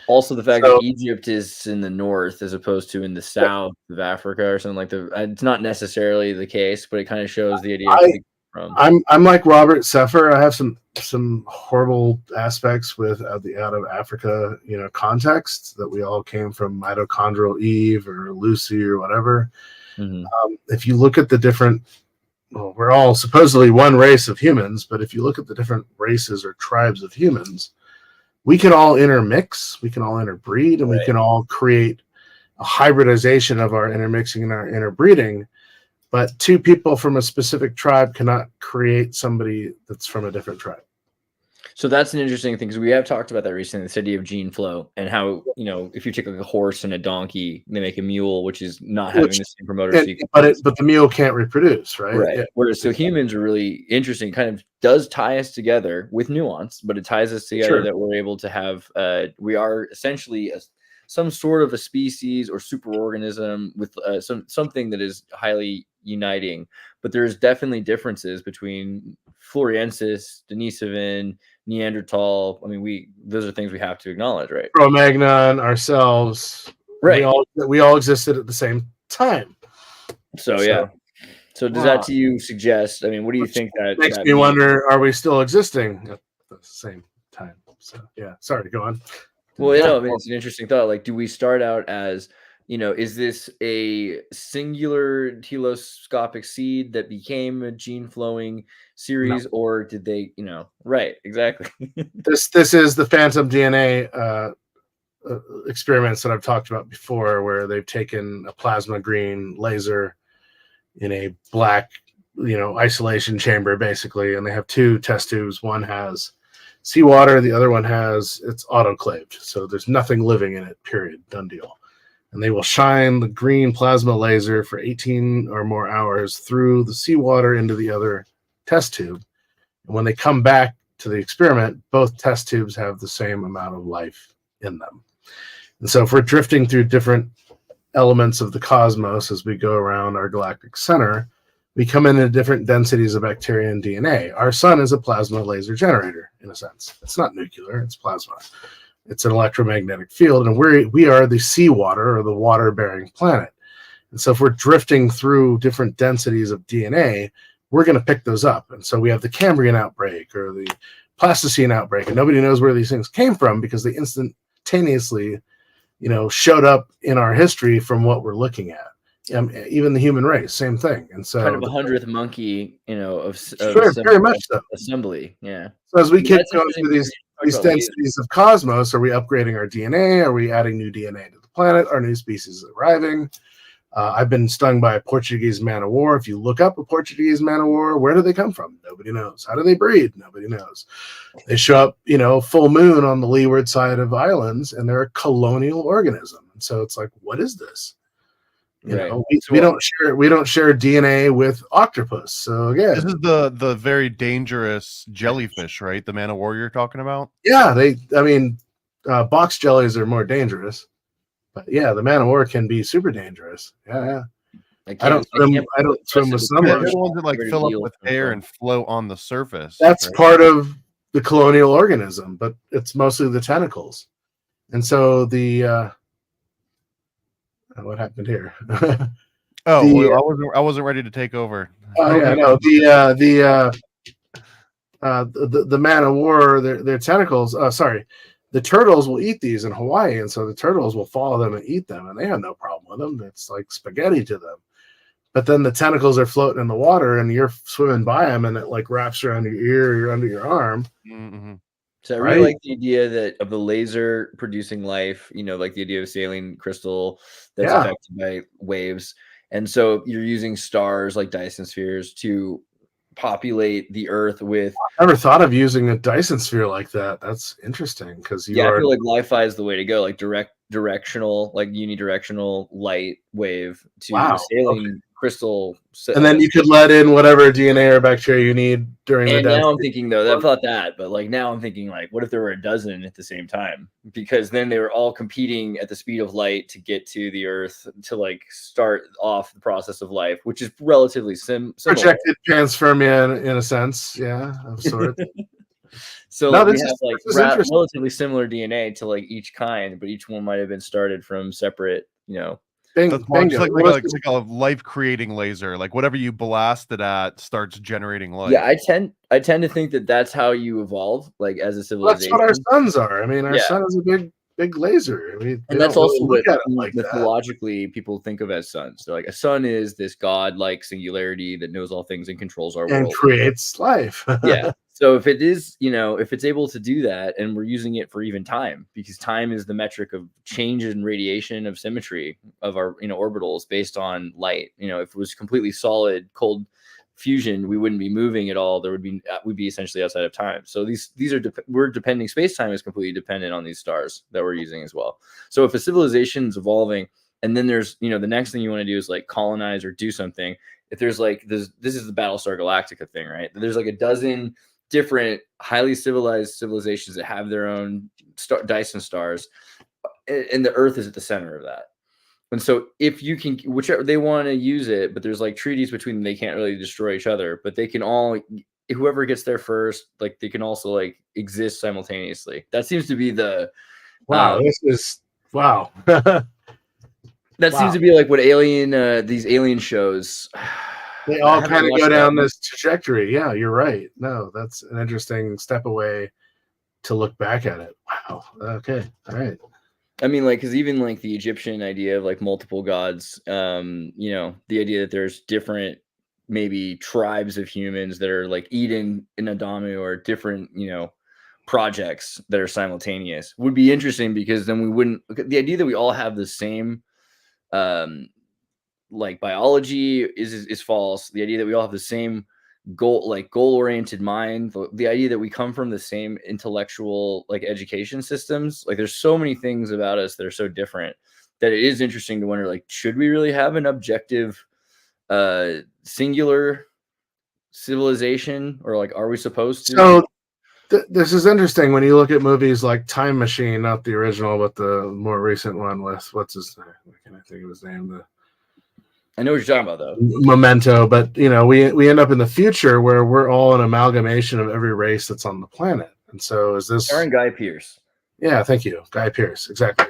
Also, the fact So that Egypt is in the north as opposed to in the south of Africa or something like that, it's not necessarily the case, but it kind of shows the idea of who I they come from. I'm like Robert Seffer. I have some horrible aspects with the out of Africa, context that we all came from mitochondrial Eve or Lucy or whatever. Mhm. If you look at the different, well, we're all supposedly one race of humans, but if you look at the different races or tribes of humans, we can all intermix, we can all interbreed, and we Right. can all create a hybridization of our intermixing and our interbreeding. But two people from a specific tribe cannot create somebody that's from a different tribe. So that's an interesting thing because we have talked about that recently, this idea of gene flow and how, if you take like a horse and a donkey, they make a mule, which is not having the same promoter sequence. But the mule can't reproduce, right? Right. Yeah. Whereas, so humans are really interesting, kind of does tie us together with nuance, but it ties us together Sure. that we're able to have, we are essentially some sort of a species or superorganism with something that is highly uniting. But there's definitely differences between Floriensis, Denisovan, Neanderthal. I mean, those are things we have to acknowledge, right? Cro-Magnon, ourselves, Right. we all existed at the same time. So yeah. So does that to you suggest? I mean, what do you think that makes that me means? wonder? Are we still existing at the same time? So yeah, sorry, go on. Well, I mean, it's an interesting thought. Like, do we start out as, is this a singular telescopic seed that became a gene flowing series, or did they, right? Exactly. This is the phantom DNA experiments that I've talked about before, where they've taken a plasma green laser in a black, isolation chamber, basically, and they have two test tubes. One has seawater, the other one it's autoclaved, so there's nothing living in it, period, done deal. And they will shine the green plasma laser for 18 or more hours through the seawater into the other test tube. And when they come back to the experiment, both test tubes have the same amount of life in them. And so if we're drifting through different elements of the cosmos as we go around our galactic center, we come into different densities of bacteria and DNA. Our sun is a plasma laser generator, in a sense. It's not nuclear, it's plasma. It's an electromagnetic field, and we are the seawater, or the water-bearing planet. And so if we're drifting through different densities of DNA, we're going to pick those up. And so we have the Cambrian outbreak or the Pleistocene outbreak, and nobody knows where these things came from because they instantaneously, showed up in our history from what we're looking at. Even the human race, same thing. And so kind of a 100th monkey, of very much so. Assembly. Yeah. So as we keep That's going through these about densities of cosmos, are we upgrading our DNA? Are we adding new DNA to the planet? Are new species arriving? I've been stung by a Portuguese man of war. If you look up a Portuguese man of war, where do they come from? Nobody knows. How do they breed? Nobody knows. They show up, full moon on the leeward side of islands, and they're a colonial organism. And so it's like, what is this? We don't share DNA with octopus. So again, this is the very dangerous jellyfish, right? The man of war you're talking about. Yeah, box jellies are more dangerous. But yeah, the man of war can be super dangerous. Yeah. I don't swim with some They're of them. the ones that like fill up with air and float on the surface. That's part of the colonial organism, but it's mostly the tentacles. And so what happened here? I wasn't ready to take over. Oh yeah, no. The man of war, their tentacles. Sorry. The turtles will eat these in Hawaii, and so the turtles will follow them and eat them, and they have no problem with them. It's like spaghetti to them. But then the tentacles are floating in the water, and you're swimming by them, and it like wraps around your ear or under your arm. Mm-hmm. So I really like the idea of the laser producing life, like the idea of saline crystal that's affected by waves. And so you're using stars like Dyson spheres to populate the Earth with. I never thought of using a Dyson sphere like that. That's interesting because I feel like Li-Fi is the way to go, like directional, like unidirectional light wave to saline crystal. And then you could let in whatever DNA or bacteria you need during the now I'm thinking though, I thought that, but like now I'm thinking like, what if there were a dozen at the same time? Because then they were all competing at the speed of light to get to the Earth to like start off the process of life, which is relatively similar. Projected panspermia in a sense, yeah, of sorts. So we have like relatively similar DNA to like each kind, but each one might have been started from separate, That's like a life-creating laser. Like whatever you blast it at starts generating life. Yeah, I tend to think that that's how you evolve, like as a civilization. Well, that's what our suns are. I mean, our sun is a big laser. And that's also what mythologically people think of as suns. They're like, a sun is this god-like singularity that knows all things and controls our world and creates life. Yeah. So if it is, if it's able to do that, and we're using it for even time, because time is the metric of change in radiation of symmetry of our, orbitals based on light. If it was completely solid, cold fusion, we wouldn't be moving at all. We'd be essentially outside of time. So we're depending, space-time is completely dependent on these stars that we're using as well. So if a civilization is evolving, and then there's, the next thing you want to do is like colonize or do something. If there's like this is the Battlestar Galactica thing, right? There's like a dozen different highly civilized civilizations that have their own Dyson stars, and the Earth is at the center of that. And so if you can, whichever they want to use it, but there's like treaties between them, they can't really destroy each other, but they can all, whoever gets there first, like they can also like exist simultaneously. That seems to be the wow. That seems to be like what these alien shows. They all kind of go down this trajectory. Yeah, you're right. No, that's an interesting step away to look back at it. Wow. Okay. All right. I mean, like, because even like the Egyptian idea of like multiple gods, the idea that there's different maybe tribes of humans that are like Eden and Adamu, or different, projects that are simultaneous would be interesting, because then we wouldn't. The idea that we all have the same like biology is false. The idea that we all have the same goal-oriented mind, the idea that we come from the same intellectual like education systems, like there's so many things about us that are so different that it is interesting to wonder, like, should we really have an objective singular civilization, or like are we supposed to? So this is interesting when you look at movies like Time Machine, not the original but the more recent one with what's his name? Can I think of his name? I know what you're talking about, though. Memento, but we end up in the future where we're all an amalgamation of every race that's on the planet. And so is this Guy Pearce? Yeah, thank you, Guy Pearce, exactly.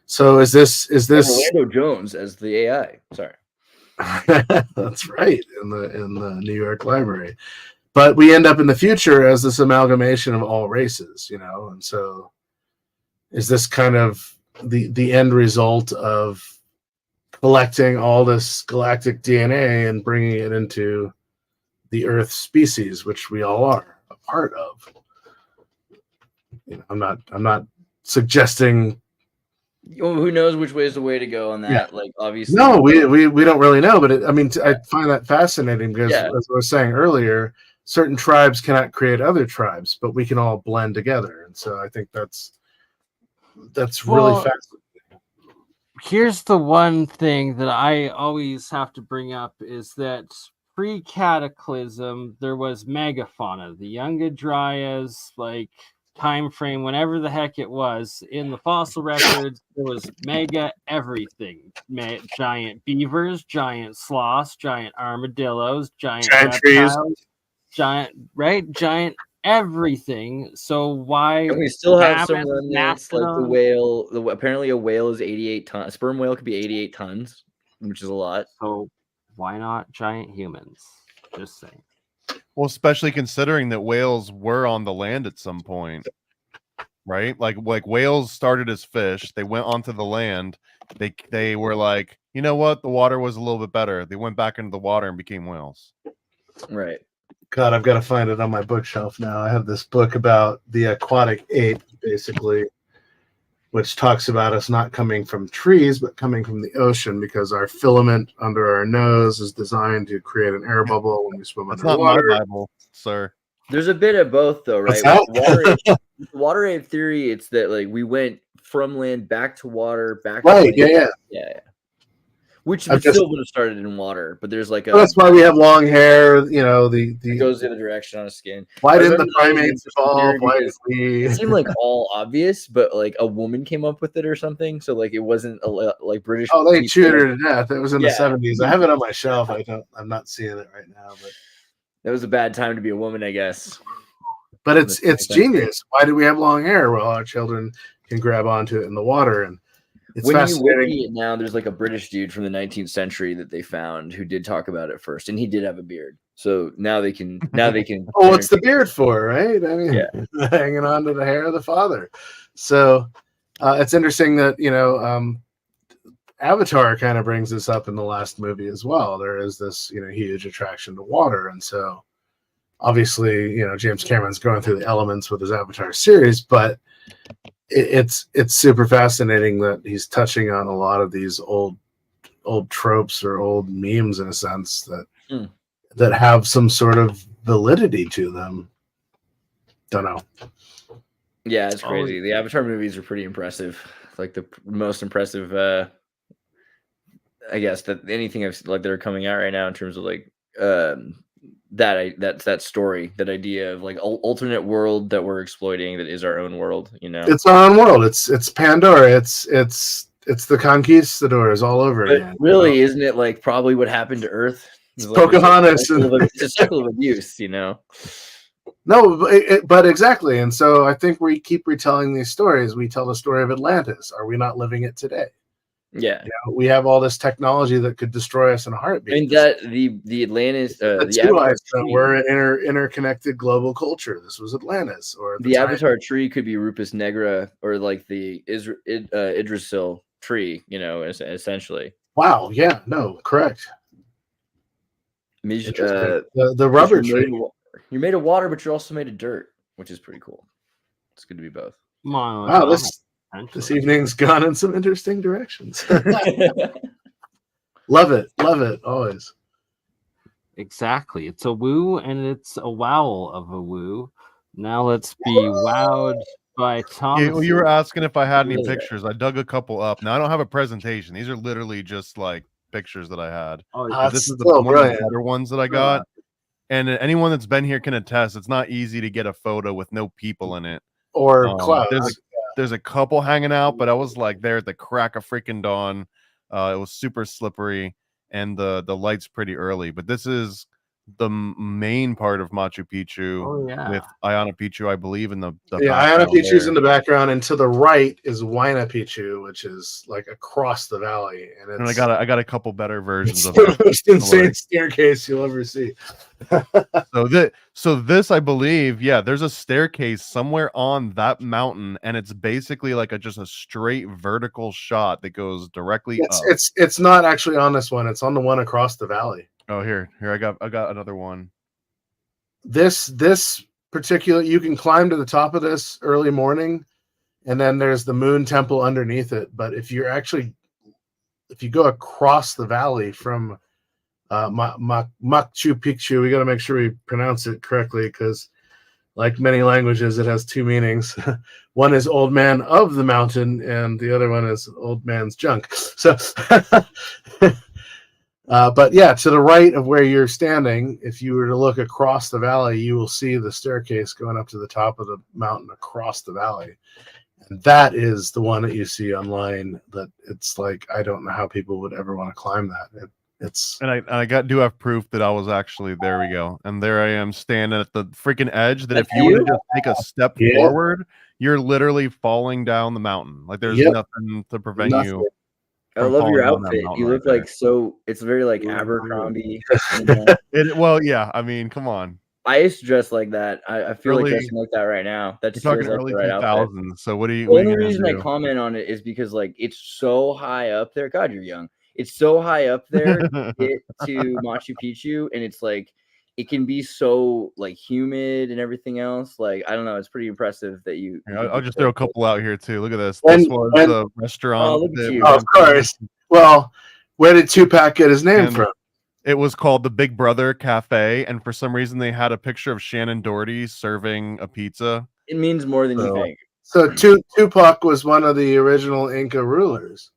So is this Orlando Jones as the AI? Sorry, that's right, in the New York Library. But we end up in the future as this amalgamation of all races, and so is this kind of the end result of collecting all this galactic DNA and bringing it into the Earth species, which we all are a part of? I'm not suggesting. Who knows which way is the way to go on that? Yeah. Like, obviously, no, we don't really know. But I find that fascinating because, as I was saying earlier, certain tribes cannot create other tribes, but we can all blend together, and so I think that's really fascinating. Here's the one thing that I always have to bring up is that pre-cataclysm, there was megafauna, the Younger Dryas, like time frame, whenever the heck it was. In the fossil records, there was mega everything. Giant beavers, giant sloths, giant armadillos, giant reptiles, giant everything. So why? And we still have some remnants, like the whale. Apparently, a whale is 88 tons. A sperm whale could be 88 tons, which is a lot. So why not giant humans? Just saying. Well, especially considering that whales were on the land at some point, right? Like whales started as fish. They went onto the land. They were like, you know what? The water was a little bit better. They went back into the water and became whales. Right. God, I've got to find it on my bookshelf now. I have this book about the aquatic ape, basically. which talks about us not coming from trees, but coming from the ocean, because our filament under our nose is designed to create an air bubble when we swim That's not underwater. my Bible, sir. There's a bit of both, though, right? What's With that? water age theory, it's that like we went from land back to water, back Right, to land. yeah. Yeah. Which I've just- still would have started in water, but there's like a That's why we have long hair. You know, it goes the other direction on the skin. why I didn't the remember that was primates the evolve? theory Why did because we? it seemed like all obvious, but like a woman came up with it or something, so like it wasn't like British. Oh, they people. chewed her to death. It was in the Yeah. 70s. I have it on my shelf. I'm not seeing it right now, That was a bad time to be a woman, I guess. but it's genius. Why do we have long hair? Well, our children can grab onto it in the water, and it's When you fascinating. wiki it now, there's like a British dude from the 19th century that they found who did talk about it first, and he did have a beard. So now they can Oh, what's the beard for, right? I mean, Yeah. hanging on to the hair of the father. So it's interesting that, Avatar kind of brings this up in the last movie as well. There is this, huge attraction to water. And so obviously, James Cameron's going through the elements with his Avatar series, but it's super fascinating that he's touching on a lot of these old tropes or old memes, in a sense, that have some sort of validity to them. Don't know. Yeah, it's crazy. The Avatar movies are pretty impressive. Like the most impressive, I guess, that anything I've like that are coming out right now in terms of like that story, that idea of like alternate world that we're exploiting that is our own world. It's our own world. It's Pandora. It's the conquistadors all over But again. really, isn't it like probably what happened to Earth? It's Pocahontas. It's a cycle of abuse, No, but exactly. And so I think we keep retelling these stories. We tell the story of Atlantis. Are we not living it today? Yeah. We have all this technology that could destroy us in a heartbeat. I mean, that the Atlantis, we're an interconnected global culture. This was Atlantis, or the Avatar tree could be Rupus Negra, or like the Yggdrasil tree. Essentially. Wow. Yeah. No. Correct. The rubber tree. You're made of water, but you're also made of dirt, which is pretty cool. It's good to be both. Wow. This evening's gone in some interesting directions. Love it always. Exactly. It's a woo and it's a wow of a woo. Now let's be wowed by Tom. You were asking if I had any pictures. I dug a couple up. Now I don't have a presentation. These are literally just like pictures that I had. This is one of the better ones that I got. And anyone that's been here can attest. It's not easy to get a photo with no people in it or clouds. There's a couple hanging out, but I was like there at the crack of freaking dawn. It was super slippery, and the light's pretty early. But this is the main part of Machu Picchu with Ayana Picchu, I believe, in the Ayana Picchu's in the background, and to the right is Huayna Picchu, which is like across the valley. And I got a couple better versions of the most insane staircase you'll ever see. So this, I believe, there's a staircase somewhere on that mountain, and it's basically like just a straight vertical shot that goes directly up. It's not actually on this one. It's on the one across the valley. Oh, here I got another one. This particular, you can climb to the top of this early morning, and then there's the moon temple underneath it. But if you go across the valley from Machu Picchu, we got to make sure we pronounce it correctly, because like many languages, it has two meanings. One is old man of the mountain, and the other one is old man's junk. So but yeah, to the right of where you're standing, if you were to look across the valley, you will see the staircase going up to the top of the mountain across the valley. And that is the one that you see online. That it's like, I don't know how people would ever want to climb that. I do have proof that I was actually, there we go. And there I am standing at the freaking edge, that if you were to just take a step forward, you're literally falling down the mountain. Like there's nothing to prevent you. I love your outfit. You look like it's very like Abercrombie. Well, yeah. I mean, come on. I used to dress like that. I feel like dressing like that right now. That's talking like early the right 2000s. So what do you? The only reason I comment on it is because like it's so high up there. God, you're young. It's so high up there to get to Machu Picchu, and it's like it can be so like humid and everything else. Like I don't know, it's pretty impressive that you. I'll just throw a couple out here too. Look at this. When- This was when- the restaurant. Oh, look at that you. was Of course. Well, where did Tupac get his name And- from? It was called the Big Brother Cafe, and for some reason they had a picture of Shannon Doherty serving a pizza. It means more than you So- think. So Tupac was one of the original Inca rulers.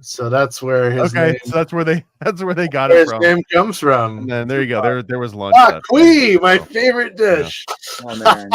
So that's where his Okay, name, so that's where they got where it his from. name comes from. And then there you go. There was lunch. Ah, that day. Kui, my So favorite dish. Oh man.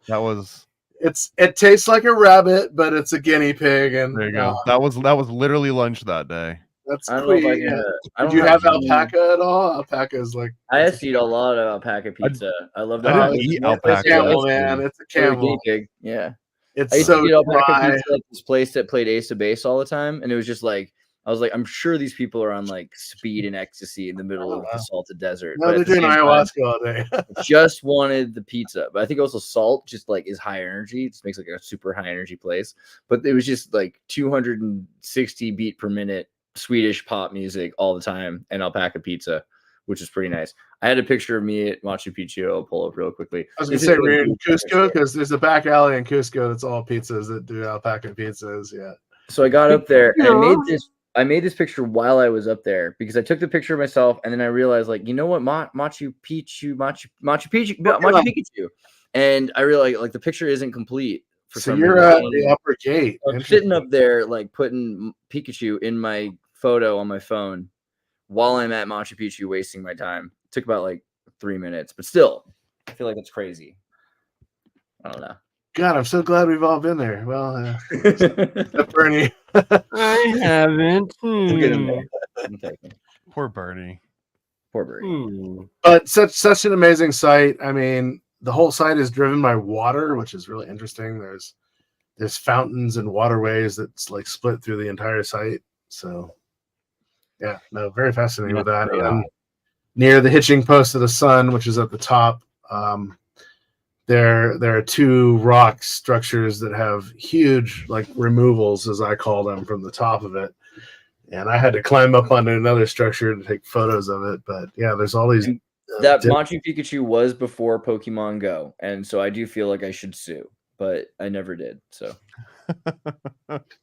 that was It tastes like a rabbit, but it's a guinea pig, and there you go. That was literally lunch that day. that's I don't know if I Kui. can. I Did don't you have any- alpaca at all? Alpaca is like I used to eat a lot of alpaca pizza. I love I that. didn't eat it's a alpaca. camel, That's man. weird. It's a camel. Pig. Yeah. It's I used to so eat alpaca dry. pizza at this place that played Ace of Base all the time, and it was just like I was like, I'm sure these people are on like speed and ecstasy in the middle of the salted desert. No, but they're at the doing same time, ayahuasca all day. I just wanted the pizza, but I think also salt just like is high energy. It just makes like a super high energy place. But it was just like 260 beat per minute Swedish pop music all the time and alpaca pizza, which is pretty nice. I had a picture of me at Machu Picchu. I'll pull up real quickly. I was gonna This is say like we're in a Cusco because there's a back alley in Cusco that's all pizzas that do alpaca pizzas. Yeah. So I got up there and Yeah. I made this picture while I was up there because I took the picture of myself and then I realized like, you know what, Machu Picchu. And I realized like the picture isn't complete for So some you're reason. at the upper gate. I'm sitting up there like putting Pikachu in my photo on my phone while I'm at Machu Picchu wasting my time. It took about like 3 minutes, but still, I feel like it's crazy. I don't know. God, I'm so glad we've all been there. Well, except Bernie. I haven't. We'll get him there. I'm taking. Poor Bernie. Poor Bird. But such an amazing site. I mean, the whole site is driven by water, which is really interesting. There's fountains and waterways that's like split through the entire site. So yeah, no, very fascinating with that. And near the hitching post of the sun, which is at the top, there are two rock structures that have huge like removals, as I call them, from the top of it. And I had to climb up onto another structure to take photos of it. But yeah, there's all these. That Machu Picchu was before Pokemon Go, and so I do feel like I should sue, but I never did. So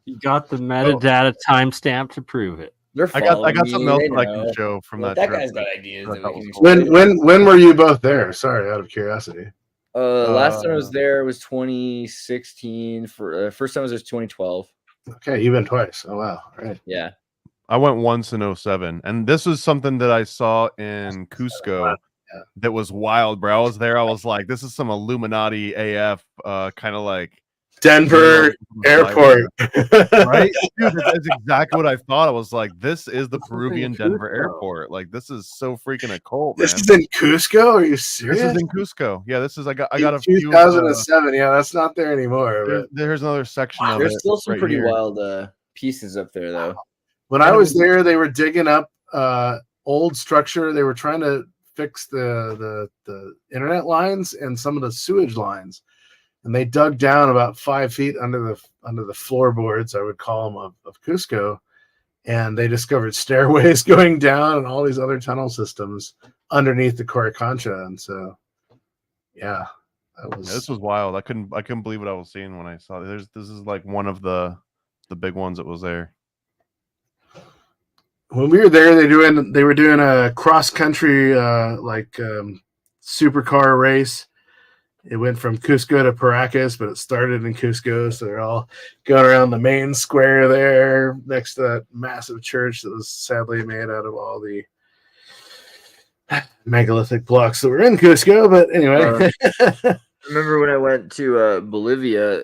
You got the metadata timestamp to prove it. they're I got following something me, else they that I know. can show from Well, that that trip. guy's got ideas. That That we was can cool. explain. When were you both there? Sorry, out of curiosity. Last time I was there was 2016. For first time was 2012. Okay, you've been twice. Oh wow, all right. Yeah, I went once in 07, and this was something that I saw in Cusco that was wild, bro. I was there. I was like, this is some Illuminati AF, kind of like Denver Airport. right? Dude, that's exactly what I thought. I was like, this is the This is in Peruvian Denver Cusco. Airport. Like, this is so freaking occult, man. This is in Cusco? Are you This serious? is in Cusco. Yeah, this is. I got a few. 2007. Yeah, that's not there anymore. But There's another section of there's it still some right pretty here. wild pieces up there, though. when I was there, they were digging up old structure. They were trying to fix the internet lines and some of the sewage lines, and they dug down about 5 feet under the floorboards, I would call them, of Cusco, and they discovered stairways going down and all these other tunnel systems underneath the Coricancha. And so, yeah, that was. Yeah, this was wild. I couldn't believe what I was seeing when I saw it. This is like one of the big ones that was there. When we were there, they were doing a cross country supercar race. It went from Cusco to Paracas, but it started in Cusco, so they're all going around the main square there next to that massive church that was sadly made out of all the megalithic blocks that were in Cusco. But anyway, Remember when I went to Bolivia?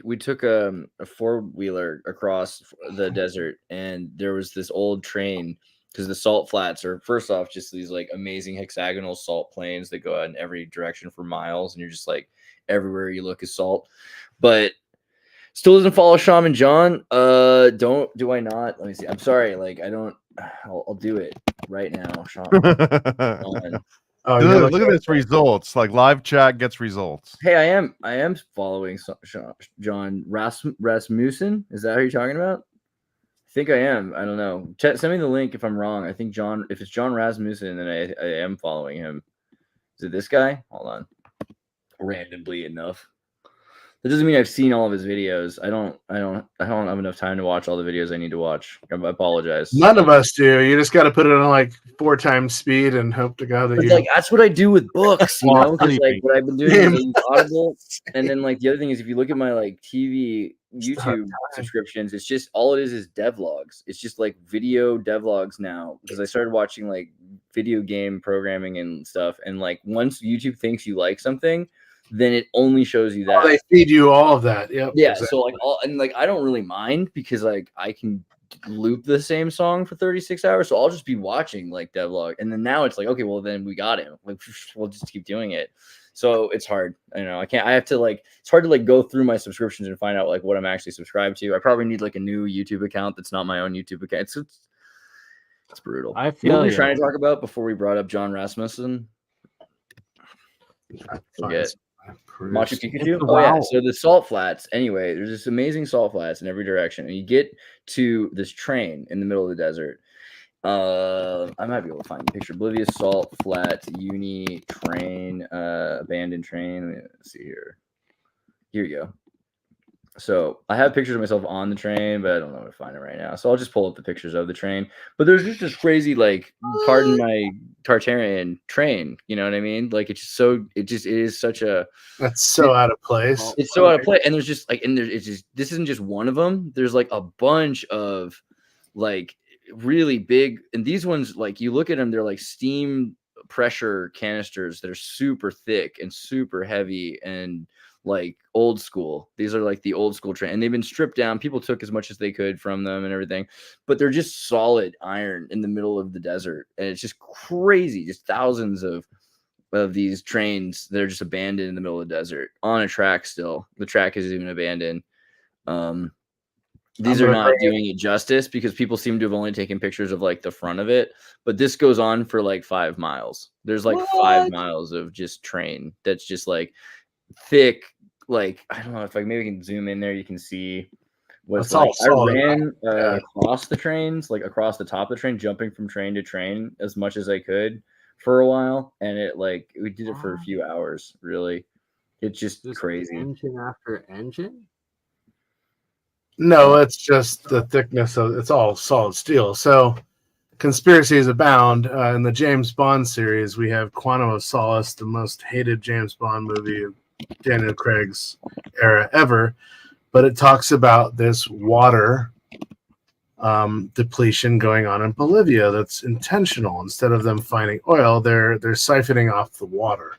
We took a 4-wheeler across the desert, and there was this old train because the salt flats are, first off, just these like amazing hexagonal salt plains that go out in every direction for miles, and you're just like everywhere you look is salt. But still doesn't follow Shaman John. Do I not? Let me see. I'm sorry. Like I don't. I'll do it right now, Shaman. oh, Dude, look at this results. Like live chat gets results. Hey, I am following John Rasmussen. Is that who you're talking about? I think I am. I don't know. Send me the link if I'm wrong. I think if it's John Rasmussen, then I am following him. Is it this guy? Hold on. Randomly enough. That doesn't mean I've seen all of his videos. I don't have enough time to watch all the videos I need to watch. I apologize. None of us do. You just got to put it on like 4 times speed and hope to God that you. Like that's what I do with books, you know. Because like what I've been doing is I use Audible, and then like the other thing is if you look at my like TV, YouTube subscriptions, it's just all it is devlogs. It's just like video devlogs now because I started watching like video game programming and stuff, and like once YouTube thinks you like something, then it only shows you that. Oh, they feed you all of that. Yep. Yeah. Exactly. So like I don't really mind because like I can loop the same song for 36 hours. So I'll just be watching like devlog. And then now it's like, okay, well then we got him. Like we'll just keep doing it. So it's hard. I know I have to like, it's hard to like go through my subscriptions and find out like what I'm actually subscribed to. I probably need like a new YouTube account that's not my own YouTube account. It's brutal. I You know feel what we're you. trying to talk about before we brought up John Rasmussen? Forget. Machu Picchu? Oh yeah, so the salt flats. Anyway, there's this amazing salt flats in every direction, and you get to this train in the middle of the desert. I might be able to find a picture. Oblivious Salt Flat Uni Train, abandoned train. Let's see here. Here you go. So I have pictures of myself on the train, but I don't know where to find it right now. So I'll just pull up the pictures of the train. But there's just this crazy, like, pardon my Tartarian train. You know what I mean? Like, it's just so, it is such a. That's so out of place. It's so out of place. And there's just like, and there's, it's just, this isn't just one of them. There's like a bunch of like really big, and these ones, like, you look at them, they're like steam pressure canisters that are super thick and super heavy and like old school. These are like the old school train, and they've been stripped down. People took as much as they could from them and everything, but they're just solid iron in the middle of the desert, and it's just crazy. Just thousands of these trains that are just abandoned in the middle of the desert on a track. Still, the track isn't even abandoned. These are not doing it justice because people seem to have only taken pictures of like the front of it, but this goes on for like 5 miles. There's like 5 miles of just train that's just like thick. Like, I don't know if like maybe we can zoom in there. You can see what's like. I ran across the trains, like across the top of the train, jumping from train to train as much as I could for a while, and it like we did it for a few hours. Really, it's just crazy. Engine after engine. No, it's just the thickness of it's all solid steel. So conspiracies abound. In the James Bond series, we have Quantum of Solace, the most hated James Bond movie of Daniel Craig's era ever. But it talks about this water depletion going on in Bolivia that's intentional. Instead of them finding oil, they're siphoning off the water.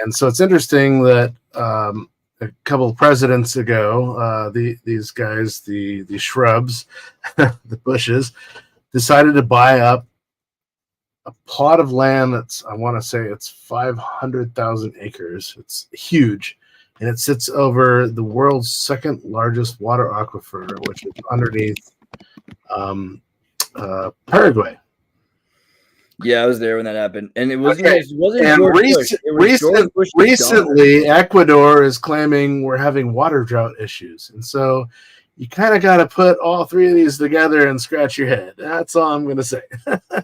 And so it's interesting that a couple of presidents ago, these guys, the shrubs, the bushes, decided to buy up a plot of land that's, I want to say it's 500,000 acres. It's huge. And it sits over the world's second largest water aquifer, which is underneath Paraguay. Yeah, I was there when that happened, and it wasn't. Okay. It wasn't George Bush. It was George Bush's recently, Ecuador is claiming we're having water drought issues, and so you kind of got to put all three of these together and scratch your head. That's all I'm going to say.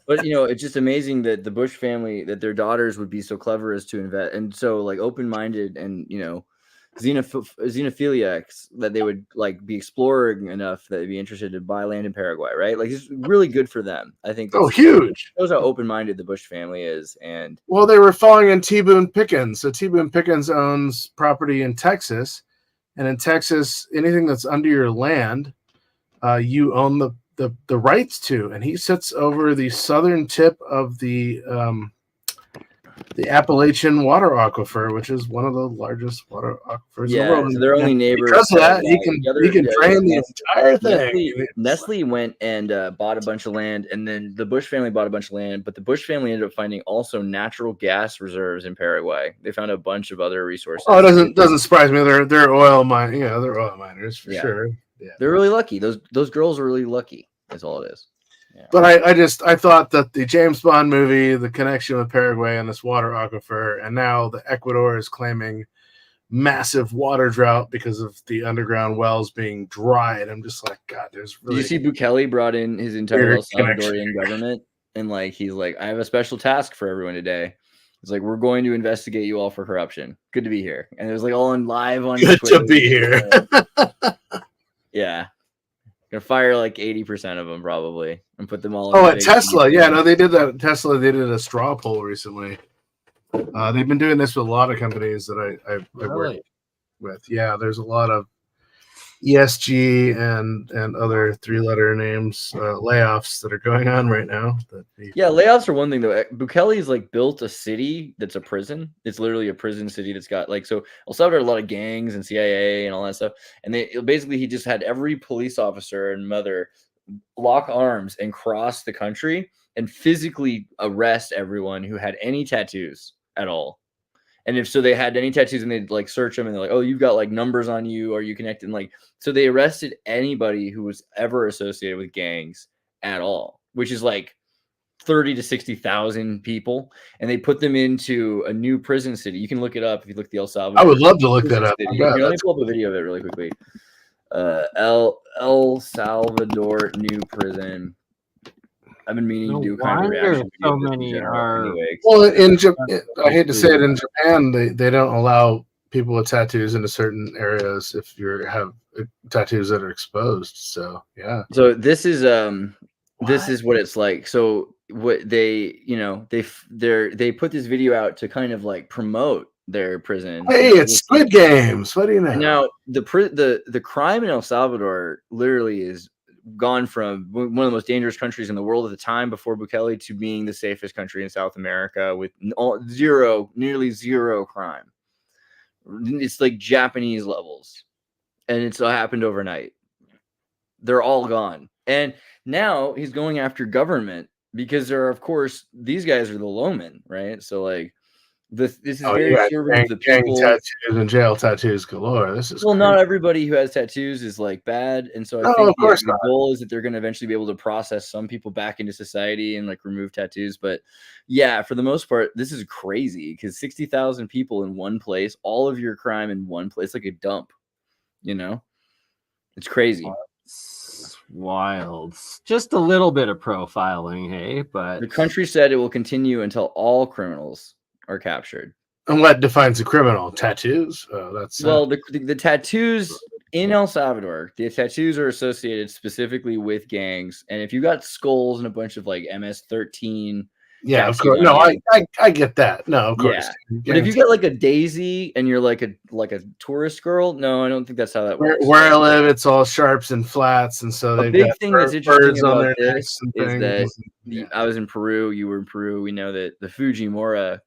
But you know, it's just amazing that the Bush family, that their daughters would be so clever as to invest, and so like open-minded, and you know, xenophiliacs, that they would like be exploring enough that they'd be interested to buy land in Paraguay, right? Like it's really good for them. I think. Oh, huge! Shows how open-minded the Bush family is, and well, they were following in T. Boone Pickens. So T. Boone Pickens owns property in Texas, and in Texas, anything that's under your land, you own the rights to. And he sits over the southern tip of the Appalachian water aquifer, which is one of the largest water aquifers in the world. So their only neighbor. Because of that, he can drain the entire thing. Nestle went and bought a bunch of land, and then the Bush family bought a bunch of land, but the Bush family ended up finding also natural gas reserves in Paraguay. They found a bunch of other resources. Oh, it doesn't surprise me. They're oil mine, they're oil miners for sure. Yeah. They're really lucky. Those girls are really lucky. That's all it is. Yeah. But I thought that the James Bond movie, the connection with Paraguay and this water aquifer, and now the Ecuador is claiming massive water drought because of the underground wells being dried. I'm just like, God, there's really. Did you see Bukele brought in his entire El Salvadorian government, and like he's like, I have a special task for everyone today. It's like, we're going to investigate you all for corruption. Good to be here. And it was like all on live on Good Twitter. to be here. Yeah. Gonna fire like 80% of them probably and put them all. Oh, in at Tesla. Yeah, no, they did that. Tesla, they did a straw poll recently. They've been doing this with a lot of companies that I work with. Yeah, there's a lot of ESG and other 3-letter names layoffs that are going on right now. Yeah, layoffs are one thing though. Bukele's like built a city that's a prison. It's literally a prison city that's got like, so El Salvador had a lot of gangs and CIA and all that stuff. And he just had every police officer and mother lock arms and cross the country and physically arrest everyone who had any tattoos at all. And if so, they had any tattoos and they'd like search them and they're like, oh, you've got like numbers on you. Are you connected? And like, so they arrested anybody who was ever associated with gangs at all, which is like 30 to 60,000 people. And they put them into a new prison city. You can look it up if you look at the El Salvador. I would love to look that up. Let me pull up a video of it really quickly. El Salvador new prison. I've been meaning to do kind of reaction. So many are. Anyway, Well, in Japan, I hate to say it, in Japan, they don't allow people with tattoos into certain areas if you have tattoos that are exposed. So yeah. So this is what it's like. So what they they put this video out to kind of like promote their prison. Hey, it's Squid Games. What do you know? Now the crime in El Salvador literally is gone from one of the most dangerous countries in the world at the time before Bukele to being the safest country in South America with nearly zero crime. It's like Japanese levels, and it's happened overnight. They're all gone, and now he's going after government because there are, of course, these guys are the lowmen, right? So like this is very serving the people. Tattoos and jail tattoos galore. This is not everybody who has tattoos is like bad, and so I think of course the goal is that they're going to eventually be able to process some people back into society and like remove tattoos. But yeah, for the most part, this is crazy because 60,000 people in one place, all of your crime in one place, like a dump. You know, it's crazy. It's wild. Just a little bit of profiling, hey, but the country said it will continue until all criminals are captured. And what defines a criminal? Tattoos? That's well, the tattoos in El Salvador, the tattoos are associated specifically with gangs. And if you got skulls and a bunch of like MS-13, yeah, of course. No, I get that. No, of course. Yeah. But if you get like a daisy and you're like a tourist girl, no, I don't think that's how that works. Where I live, it's all sharps and flats, and so the big thing that's interesting about this is that I was in Peru, you were in Peru. We know that the Fujimori,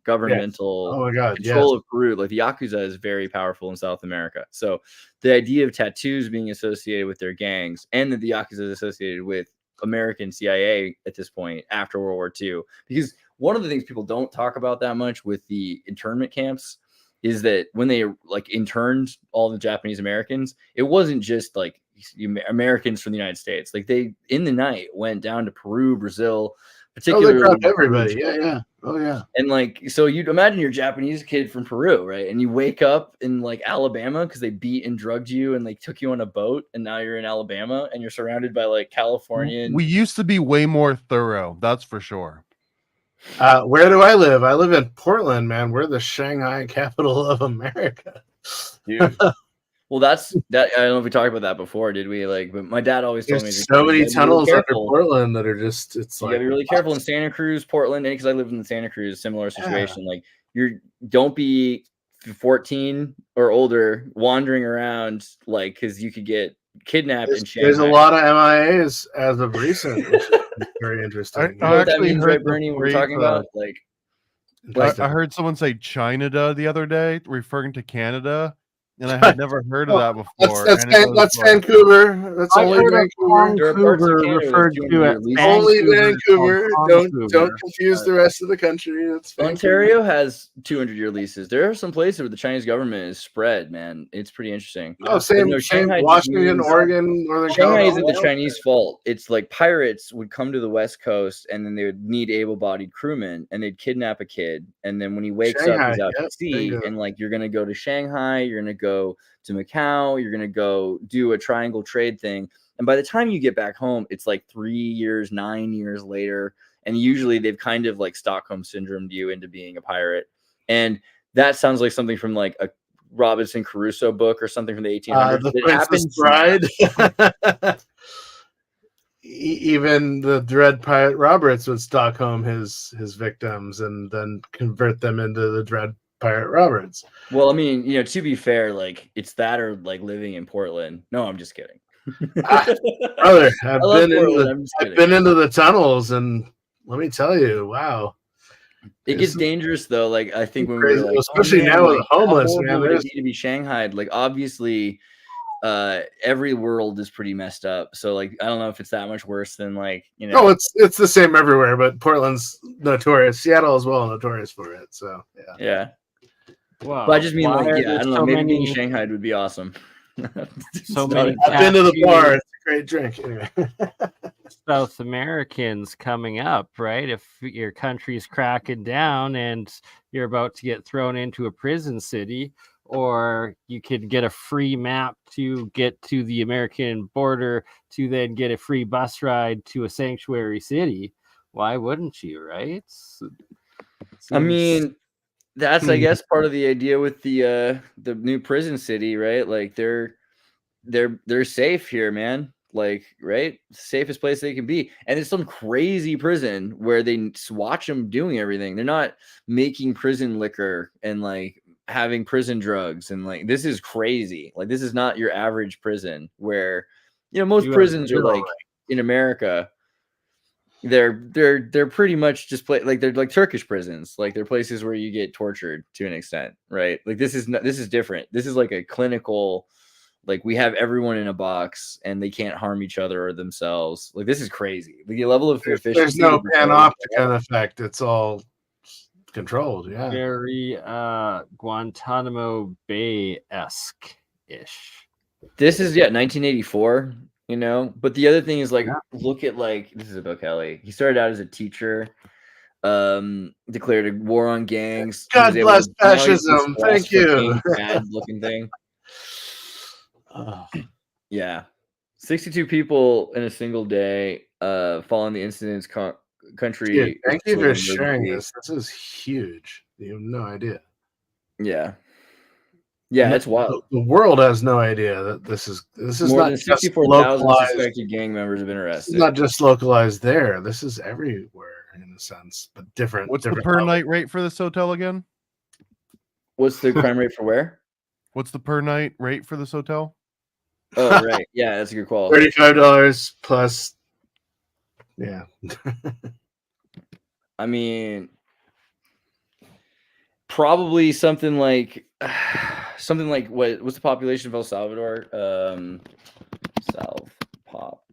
governmental control of Peru, like the Yakuza, is very powerful in South America. So the idea of tattoos being associated with their gangs, and that the Yakuza is associated with American CIA at this point after World War II, because one of the things people don't talk about that much with the internment camps is that when they like interned all the Japanese Americans, it wasn't just like Americans from the United States. Like they in the night went down to Peru, Brazil, particularly they grabbed everybody. Yeah. Oh yeah. And like, so you'd imagine you're a Japanese kid from Peru, right? And you wake up in like Alabama because they beat and drugged you and like took you on a boat, and now you're in Alabama and you're surrounded by like Californian. We used to be way more thorough, that's for sure. Where do I live? I live in Portland, man. We're the Shanghai capital of America. Dude. Well, that's that. I don't know if we talked about that before, did we? Like, but my dad always told me there's so many tunnels under Portland that are just. It's you like gotta be really careful in Santa Cruz, Portland, and because I lived in Santa Cruz, similar situation. Like, don't be 14 or older wandering around, like, because you could get kidnapped in Shanghai. There's a lot of MIAs as of recent, which is very interesting. I actually heard Bernie, what we're talking about, like I heard someone say China the other day, referring to Canada. And I had never heard of that before. That's Vancouver. That's only Vancouver. Referred to as only Vancouver. Don't confuse the rest of the country. It's Ontario has 200-year leases. There are some places where the Chinese government is spread, man. It's pretty interesting. Oh, same Washington, Oregon, Northern Shanghai isn't the Chinese fault. It's like pirates would come to the West Coast, and then they would need able-bodied crewmen, and they'd kidnap a kid, and then when he wakes up, he's out to sea, and like you're gonna go to Shanghai, you're gonna go to Macau, you're gonna go do a triangle trade thing, and by the time you get back home, it's like 3 years, 9 years later, and usually they've kind of like Stockholm syndromed you into being a pirate. And that sounds like something from like a Robinson Crusoe book or something from the 1800s. The It Princess happens. Bride. Even the Dread Pirate Roberts would Stockholm his victims and then convert them into the Dread Pirate Roberts. Well, I mean, you know, to be fair, like it's that or like living in Portland. No, I'm just kidding. Brother, I've Portland, been into the tunnels, and let me tell you, wow. It gets dangerous though. Like I think when crazy, we were like, especially now with the homeless, man, they need to be shanghaied. Like obviously, every world is pretty messed up. So like I don't know if it's that much worse than like, you know. No, it's the same everywhere, but Portland's notorious. Seattle as well notorious for it. So yeah. Wow. But I just mean Why like, are yeah, there I don't know. so Maybe many- being shanghaied would be awesome. So many I've been to the tattoos. bar. It's a great drink. Anyway. South Americans coming up, right? If your country's cracking down and you're about to get thrown into a prison city, or you could get a free map to get to the American border to then get a free bus ride to a sanctuary city, why wouldn't you, right? I mean, that's I guess part of the idea with the new prison city, right? Like they're safe here, man. Like, right, safest place they can be, and it's some crazy prison where they watch them doing everything. They're not making prison liquor and like having prison drugs, and like this is crazy. Like this is not your average prison where, you know, most prisons are like in America. They're pretty much just like they're like Turkish prisons. Like they're places where you get tortured to an extent, right? Like this is different. This is like a clinical. Like we have everyone in a box and they can't harm each other or themselves. Like this is crazy. The level of efficiency. There's no panopticon effect. It's all controlled. Yeah. Very Guantanamo Bay-esque ish. This is 1984. You know, but the other thing is like, look at like this is about Kelly. He started out as a teacher, declared a war on gangs. God bless fascism. Thank you. Bad looking thing. Yeah, 62 people in a single day. Following the incident's country. Dude, thank you for sharing this. This is huge. You have no idea. Yeah. Yeah, it's wild. The world has no idea that this is more not than just 64,000 localized. suspected gang members have been arrested. It's not just localized there. This is everywhere in a sense, but different. What's different the per level. night rate for this hotel again? What's the crime rate for where? What's the per night rate for this hotel? Oh, right. Yeah, that's a good call. $35 plus. Yeah. I mean, probably something like what's the population of El Salvador? South Pop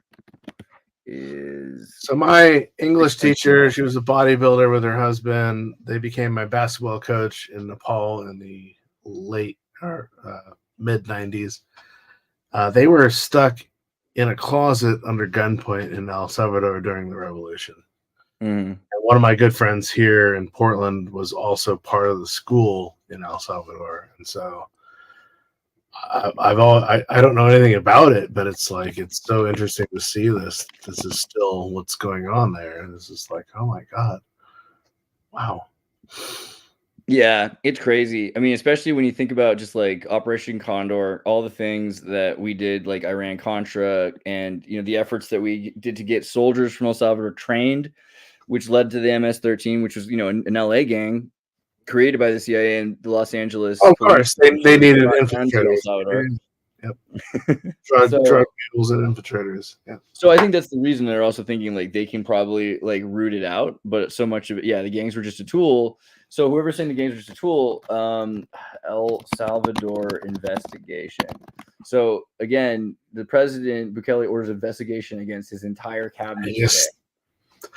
is So my English teacher, she was a bodybuilder with her husband. They became my basketball coach in Nepal in the late or mid 90s. They were stuck in a closet under gunpoint in El Salvador during the revolution. And one of my good friends here in Portland was also part of the school in El Salvador, and so I don't know anything about it, but it's like it's so interesting to see this. This is still what's going on there, and it's just like, oh my god, wow. Yeah, it's crazy. I mean, especially when you think about just like Operation Condor, all the things that we did, like Iran-Contra, and you know the efforts that we did to get soldiers from El Salvador trained, which led to the MS-13, which was an LA gang created by the CIA and the Los Angeles. Oh, of course, they needed infiltrators. Yep. drug mules and infiltrators. Yeah. So I think that's the reason they're also thinking like they can probably like root it out, but so much of it, the gangs were just a tool. So whoever's saying the gangs were just a tool, El Salvador investigation. So again, the president Bukele orders investigation against his entire cabinet.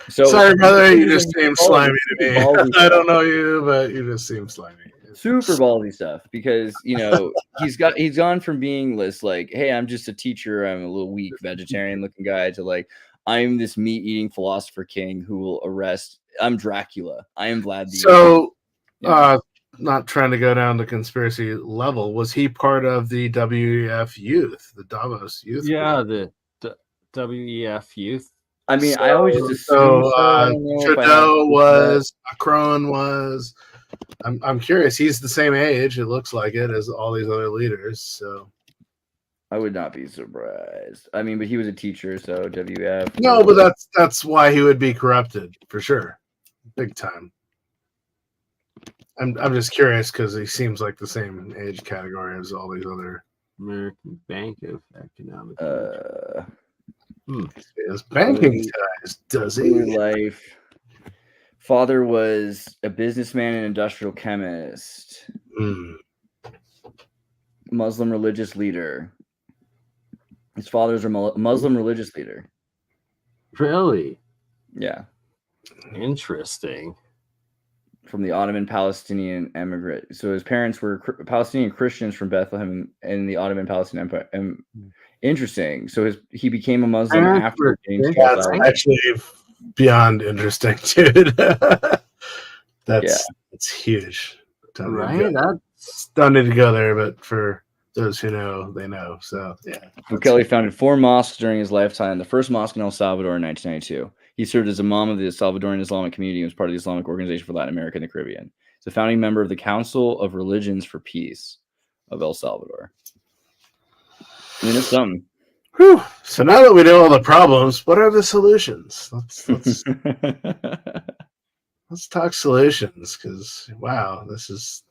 So sorry, brother, you just seem slimy to me. I don't know you, but you just seem slimy. Super ballsy stuff because he's gone from being this like, hey, I'm just a teacher, I'm a little weak vegetarian looking guy, to like, I'm this meat eating philosopher king who will arrest. I'm Dracula. I am Vlad the. So, not trying to go down the conspiracy level, was he part of the WEF youth, the Davos youth? Yeah, the WEF youth. I mean, I always just assumed so. I don't know Trudeau was, Macron was. I'm curious. He's the same age, it looks like it, as all these other leaders. So I would not be surprised. I mean, but he was a teacher, so WF. No, but that's why he would be corrupted for sure, big time. I'm just curious because he seems like the same age category as all these other. American Bank of Economic. His banking ties, does he? Life. Father was a businessman and industrial chemist. Muslim religious leader. His father's a Muslim religious leader. Really? Yeah. Interesting. From the Ottoman Palestinian immigrant. So his parents were Palestinian Christians from Bethlehem in the Ottoman Palestinian Empire. Interesting. So he became a Muslim after getting That's actually beyond interesting, dude. That's huge. Right? Don't need to go there, but for those who know, they know. So yeah. Kelly founded 4 mosques during his lifetime. The first mosque in El Salvador in 1992. He served as imam of the Salvadoran Islamic community and was part of the Islamic Organization for Latin America and the Caribbean. He's a founding member of the Council of Religions for Peace of El Salvador. I mean, it's something. Whew. So now that we know all the problems, what are the solutions? Let's talk solutions, because wow, this is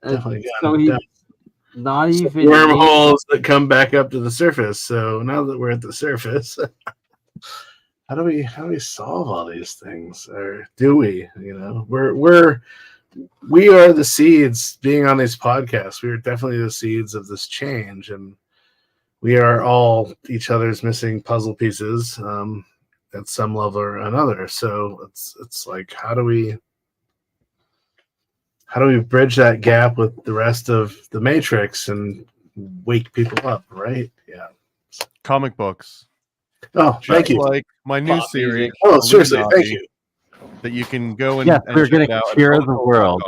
definitely not even wormholes that come back up to the surface. So now that we're at the surface, how do we solve all these things, or do we? You know, we are the seeds. Being on these podcasts, we are definitely the seeds of this change, and we are all each other's missing puzzle pieces at some level or another. So it's like, how do we bridge that gap with the rest of the Matrix and wake people up, right? Yeah. Comic books. Oh, thank you. Like my new series. Oh, seriously, thank you. That you can go and we're going to cure the world.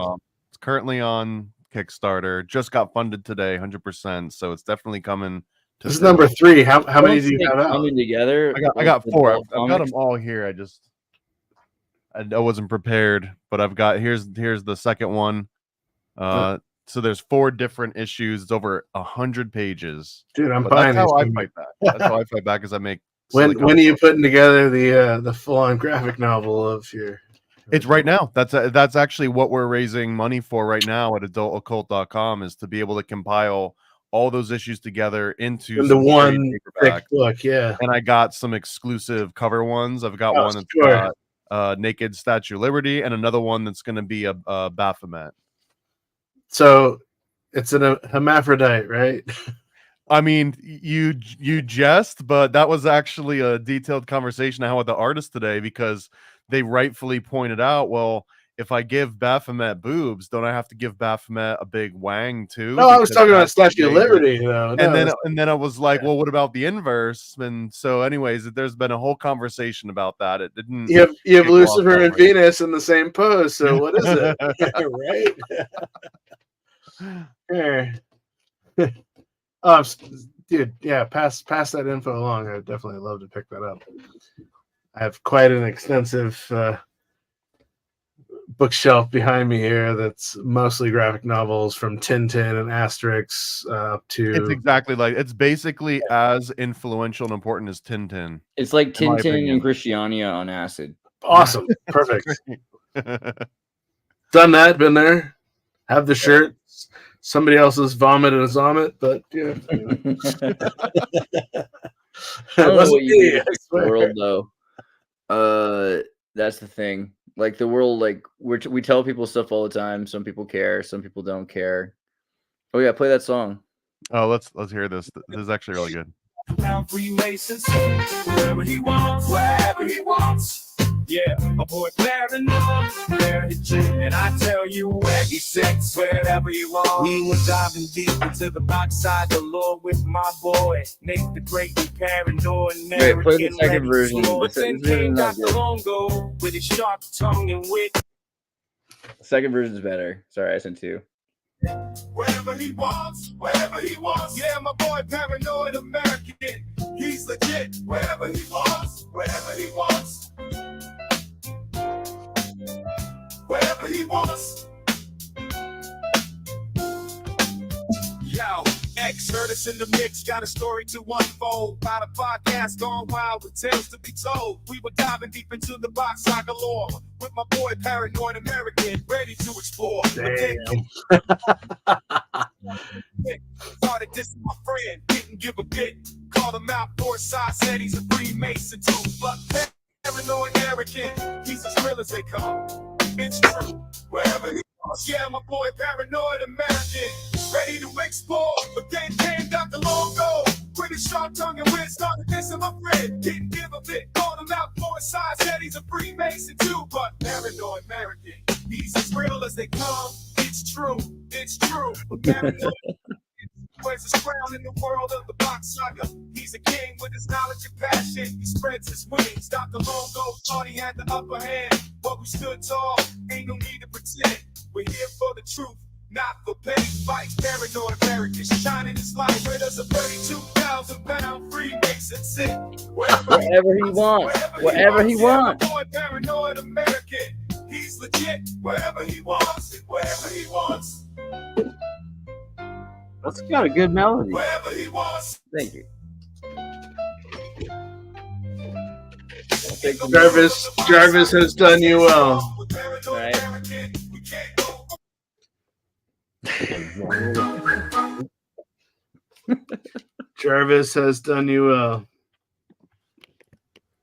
It's currently on Kickstarter. Just got funded today, 100%. So it's definitely coming. This is number 3. How many do you have out? Coming together. I got 4. I've got them all here. I wasn't prepared, but I've got here's the second one. So there's 4 different issues. It's over 100 pages. Dude, I'm That's buying how I fight back. That's how I fight back, is I make. When are you putting together the full-on graphic novel of your? It's right now. That's actually what we're raising money for right now at adultoccult.com, is to be able to compile all those issues together into one thick book. Yeah, and I got some exclusive cover ones. I've got one that's got Naked Statue of Liberty, and another one that's going to be a Baphomet. So it's a hermaphrodite, right? I mean, you jest, but that was actually a detailed conversation I had with the artist today, because they rightfully pointed out, well, if I give Baphomet boobs, don't I have to give Baphomet a big wang too? No, I was talking about Statue of Liberty, though. And then I was like, well, what about the inverse? And so, anyways, there's been a whole conversation about that. It didn't. You have Lucifer and Venus in the same pose. So what is it? Right? Oh, dude, yeah. Pass that info along. I'd definitely love to pick that up. I have quite an extensive bookshelf behind me here that's mostly graphic novels, from Tintin and Asterix to. It's exactly like, it's basically as influential and important as Tintin. It's like Tintin and Christiania on acid. Awesome. Perfect. Done that, been there. Have the shirt. Somebody else's vomit and a zomit, but yeah. I don't know what you do in the world, though. That's the thing. Like, the world, like, we tell people stuff all the time. Some people care, some people don't care. Oh yeah, play that song. Oh, let's hear this. This is actually really good. Now Freemasons, wherever he wants, wherever he wants. Yeah, a boy paranoid, and I tell you where he sits, wherever he wants. We were diving deep into the backside of the Lord with my boy, Nate the Great and paranoid. Wait, play the second version. With his sharp tongue and wit. The second version is better. Sorry, I sent 2. Wherever he wants, wherever he wants. Yeah, my boy paranoid American. He's legit. Wherever he wants, wherever he wants. Chris in the mix, got a story to unfold. About a podcast gone wild with tales to be told. We were diving deep into the box saga lore with my boy Paranoid American, ready to explore. Damn. Started dissing my friend, didn't give a bit. Called him out for his size, said he's a Freemason too. But Paranoid American, he's as real as they come. It's true, wherever he goes. Yeah, my boy Paranoid American, ready to explore. But then came Dr. Longo, with his sharp tongue and wit, started dissing my friend. Didn't give a bit, called him out for his size, said he's a Freemason too. But Paranoid American, he's as real as they come. It's true, it's true. But Paranoid wears his crown in the world of the box saga. He's a king with his knowledge and passion. He spreads his wings. Dr. Longo thought he had the upper hand, but we stood tall. Ain't no need to pretend. We're here for the truth, not for petty fights. Paranoid American shining his light with us a 32,000-pound Freemason sit. Wherever he wants. Wherever he wants. Yeah, my boy Paranoid American. He's legit. Wherever he wants. Wherever he wants. That's got a good melody. Wherever he wants. Thank you. Jarvis has done you well. Right. Jarvis has done you well.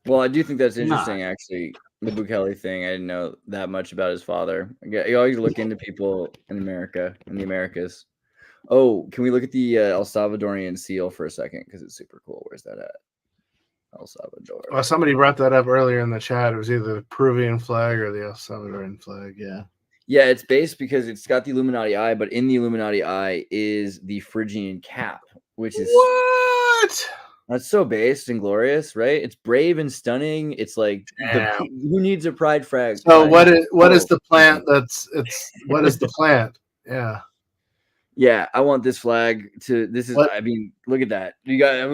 Well, I do think that's interesting, actually. The Bukele thing. I didn't know that much about his father. You always look into people in America, in the Americas. Oh, can we look at the El Salvadorian seal for a second? Because it's super cool. Where's that at? El Salvador. Well, somebody brought that up earlier in the chat. It was either the Peruvian flag or the El Salvadorian flag. Yeah. Yeah, it's based because it's got the Illuminati eye, but in the Illuminati eye is the Phrygian cap, which is what? That's so based and glorious, right? It's brave and stunning. It's like who needs a pride flag? So what is the plant? What is the plant? Yeah. Yeah, I want this flag to. This is. What? I mean, look at that. You got.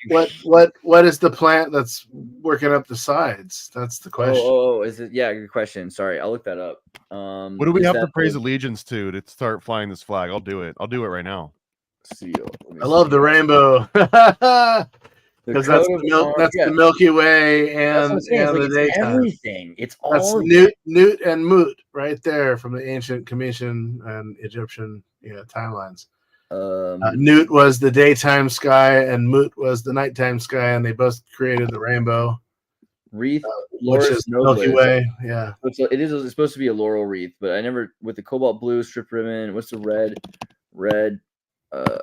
What is the plant that's working up the sides? That's the question. Oh, is it? Yeah, good question. Sorry, I'll look that up. What do we have to praise allegiance to start flying this flag? I'll do it. I'll do it right now. Seal. I love the rainbow. Because that's the Milky Way and the daytime. Everything. It's all. That's Newt and Moot right there from the ancient Commission and Egyptian timelines. Newt was the daytime sky and Moot was the nighttime sky, and they both created the rainbow wreath, which is Milky Way. Yeah, it's supposed to be a laurel wreath, but I never with the cobalt blue strip ribbon. What's the red? Red.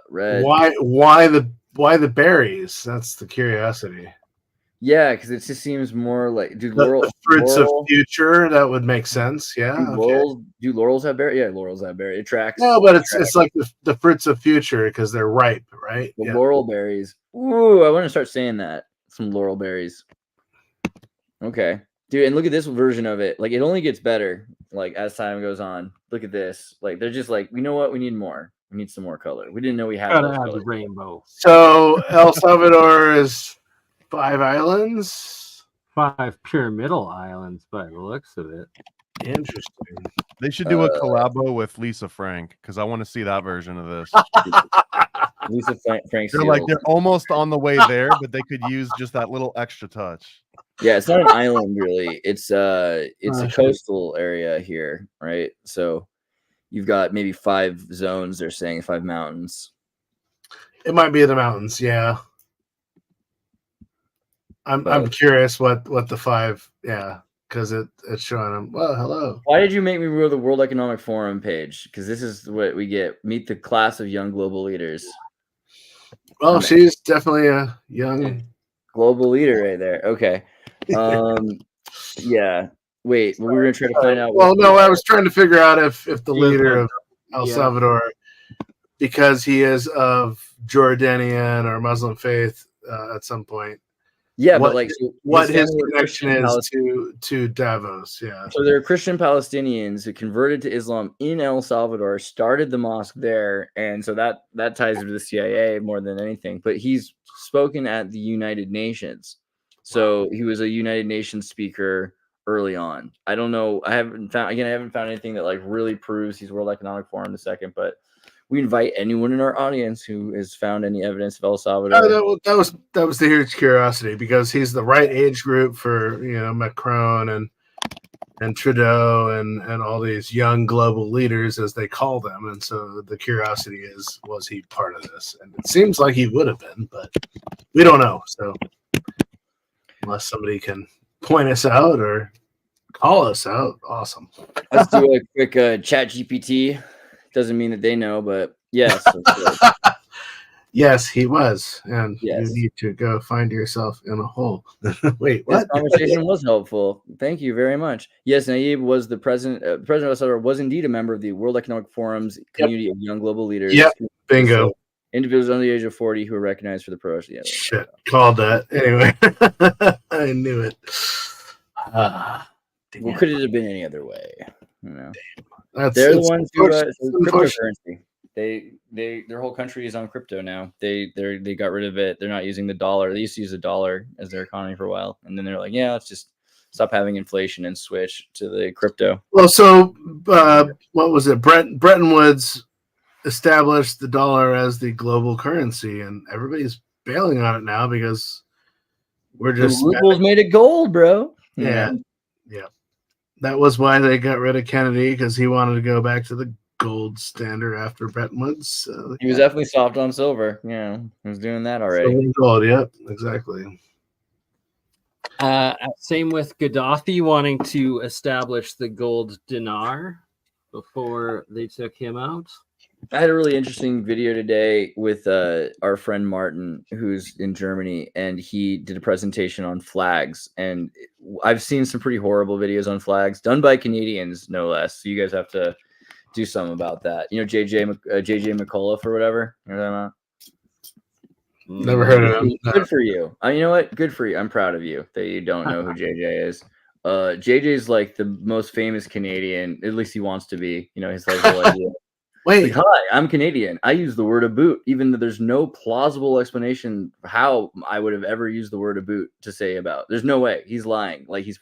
Why the berries? That's the curiosity. Yeah, because it just seems more like the fruits of future. That would make sense. Yeah. Do laurels have berries? Yeah, laurels have berries. It tracks. No, but it's like the fruits of future because they're ripe, right? The laurel berries. Ooh, I want to start saying that. Some laurel berries. Okay, dude, and look at this version of it. Like it only gets better. Like as time goes on. Look at this. Like they're just like, you know what? We need more. We need some more color. We didn't know we had the rainbow. So El Salvador is 5 islands, 5 pyramidal islands by the looks of it. Interesting. They should do a collabo with Lisa Frank because I want to see that version of this. Lisa Frank. They're almost on the way there, but they could use just that little extra touch. Yeah, it's not an island really. It's a coastal area here, right? So you've got maybe 5 zones. They're saying 5 mountains. It might be the mountains, yeah. I'm curious what the 5, because it's showing them. Well, hello. Why did you make me go to the World Economic Forum page? Because this is what we get. Meet the class of young global leaders. Well, she's definitely a young global leader right there. Okay. Yeah. Wait, we were gonna try to find out. Well, no, I was trying to figure out if the leader of El Salvador, because he is of Jordanian or Muslim faith at some point. Yeah, what, but like what his connection is to Davos. Yeah. So there are Christian Palestinians who converted to Islam in El Salvador, started the mosque there, and so that ties into the CIA more than anything. But he's spoken at the United Nations, so he was a United Nations speaker early on. I don't know. I haven't found anything that like really proves he's World Economic Forum the second, but We invite anyone in our audience who has found any evidence of El Oh, Salvador. that was the huge curiosity because he's the right age group for Macron and Trudeau and all these young global leaders as they call them, and so the curiosity is, was he part of this? And it seems like he would have been, but we don't know. So unless somebody can point us out or call us out, awesome. Let's do a quick chat GPT. Doesn't mean that they know, but yes. Yes, he was, and Yes. you need to go find yourself in a hole. Wait, This what? conversation was helpful. Thank you very much. Yes, Nayib was the president. President of El Salvador was indeed a member of the World Economic Forum's community of young global leaders. Yep. Bingo. Individuals under the age of 40 who are recognized for the pro. Yeah. Shit, called that. Anyway, I knew it. Well, could it have been any other way? You know, That's, they're the it's ones who unfortunate. cryptocurrency. Their whole country is on crypto now. They got rid of it. They're not using the dollar. They used to use the dollar as their economy for a while, and then they're like, yeah, let's just stop having inflation and switch to the crypto. Well, so what was it? Bretton Woods established the dollar as the global currency, and everybody's bailing on it now because we're just the rubles made it gold, bro. Yeah. That was why they got rid of Kennedy, because he wanted to go back to the gold standard after Bretton Woods. So, He was definitely soft on silver. Yeah, he was doing that already. silver and gold. Yep, exactly. Same with Gaddafi wanting to establish the gold dinar before they took him out. I had a really interesting video today with our friend Martin, who's in Germany, and he did a presentation on flags. And I've seen some pretty horrible videos on flags done by Canadians, no less. So you guys have to do something about that. You know, JJ McAuliffe or whatever. You know what I'm talking about? Never heard of him. Good for you. You know what? Good for you. I'm proud of you that you don't know who JJ is. JJ's like the most famous Canadian. At least he wants to be. You know, his like whole idea. Wait, Like, hi, I'm Canadian. I use the word "aboot," even though there's no plausible explanation for how I would have ever used the word "aboot" to say about. There's no way. He's lying. Like he's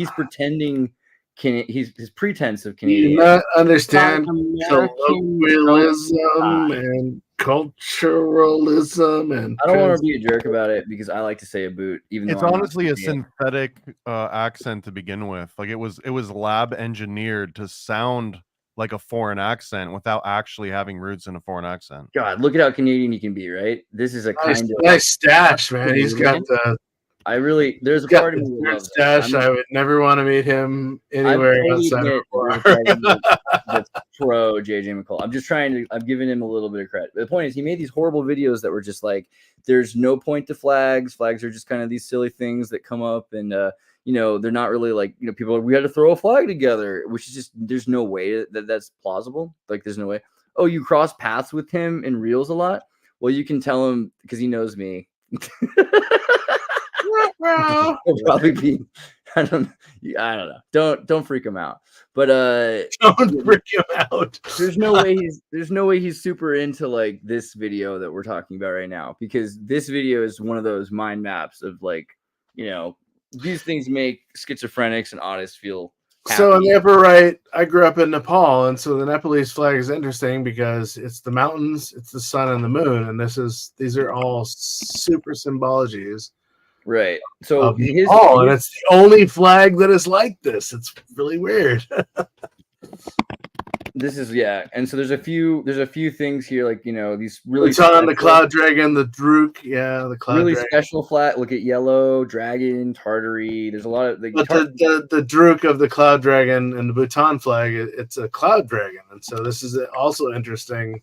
pretending. His pretense of do you Canadian. not understand American colloquialism and culturalism and I don't want to be a jerk about it because I like to say "aboot," even though It's I'm not honestly a Canadian. synthetic accent to begin with. Like it was lab engineered to sound like a foreign accent without actually having roots in a foreign accent. God, look at how Canadian you can be, right? This is a nice, kind of. nice stash, man. He's got the There's a got part of the me that weird loves it. stash. I would never want to meet him anywhere totally outside of admit a bar. there's a part of me that's pro JJ McCall. I'm giving him a little bit of credit. The point is, he made these horrible videos that were just like, there's no point to flags. Flags are just kind of these silly things that come up, and they're not really like, people are, we had to throw a flag together, which is just, there's no way that that's plausible. Like, there's no way. Oh, you cross paths with him in reels a lot? Well, you can tell him because he knows me. He'll probably be, I don't know. Don't freak him out. But Don't freak him out. there's no way he's super into like this video that we're talking about right now, because this video is one of those mind maps of like, these things make schizophrenics and autists feel happy. So on the upper right, I grew up in Nepal, and so the Nepalese flag is interesting because it's the mountains, it's the sun and the moon, and these are all super symbologies. Right. So Of Nepal, and it's the only flag that is like this. It's really weird. this is and so there's a few things here, like these really It's on the cloud dragon, the Druk, the cloud really dragon. special flag. Look at yellow dragon, Tartary. There's a lot of But the Druk of the cloud dragon and the Bhutan flag, it's a cloud dragon, and so this is also interesting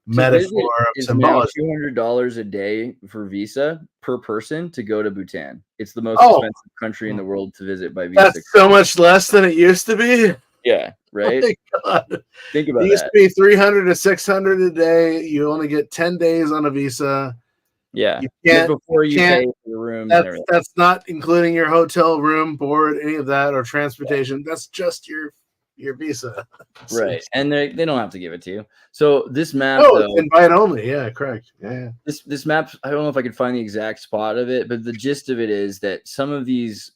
metaphor of symbology. $200 a day for visa per person to go to Bhutan. It's the most Oh. expensive country in the world to visit by visa. That's so much less than it used to be. Yeah, right. Oh my God. Think It about used that. to be 300 to 600 a day. You only get 10 days on a visa. Yeah, You just can't. before you can't- pay for the rooms and everything. That's not including your hotel room, board, any of that, or transportation. That's just your visa. So Right, and they don't have to give it to you. So this map, Oh, though, it's invite only. Yeah, correct. Yeah. this map, I don't know if I could find the exact spot of it, but the gist of it is that some of these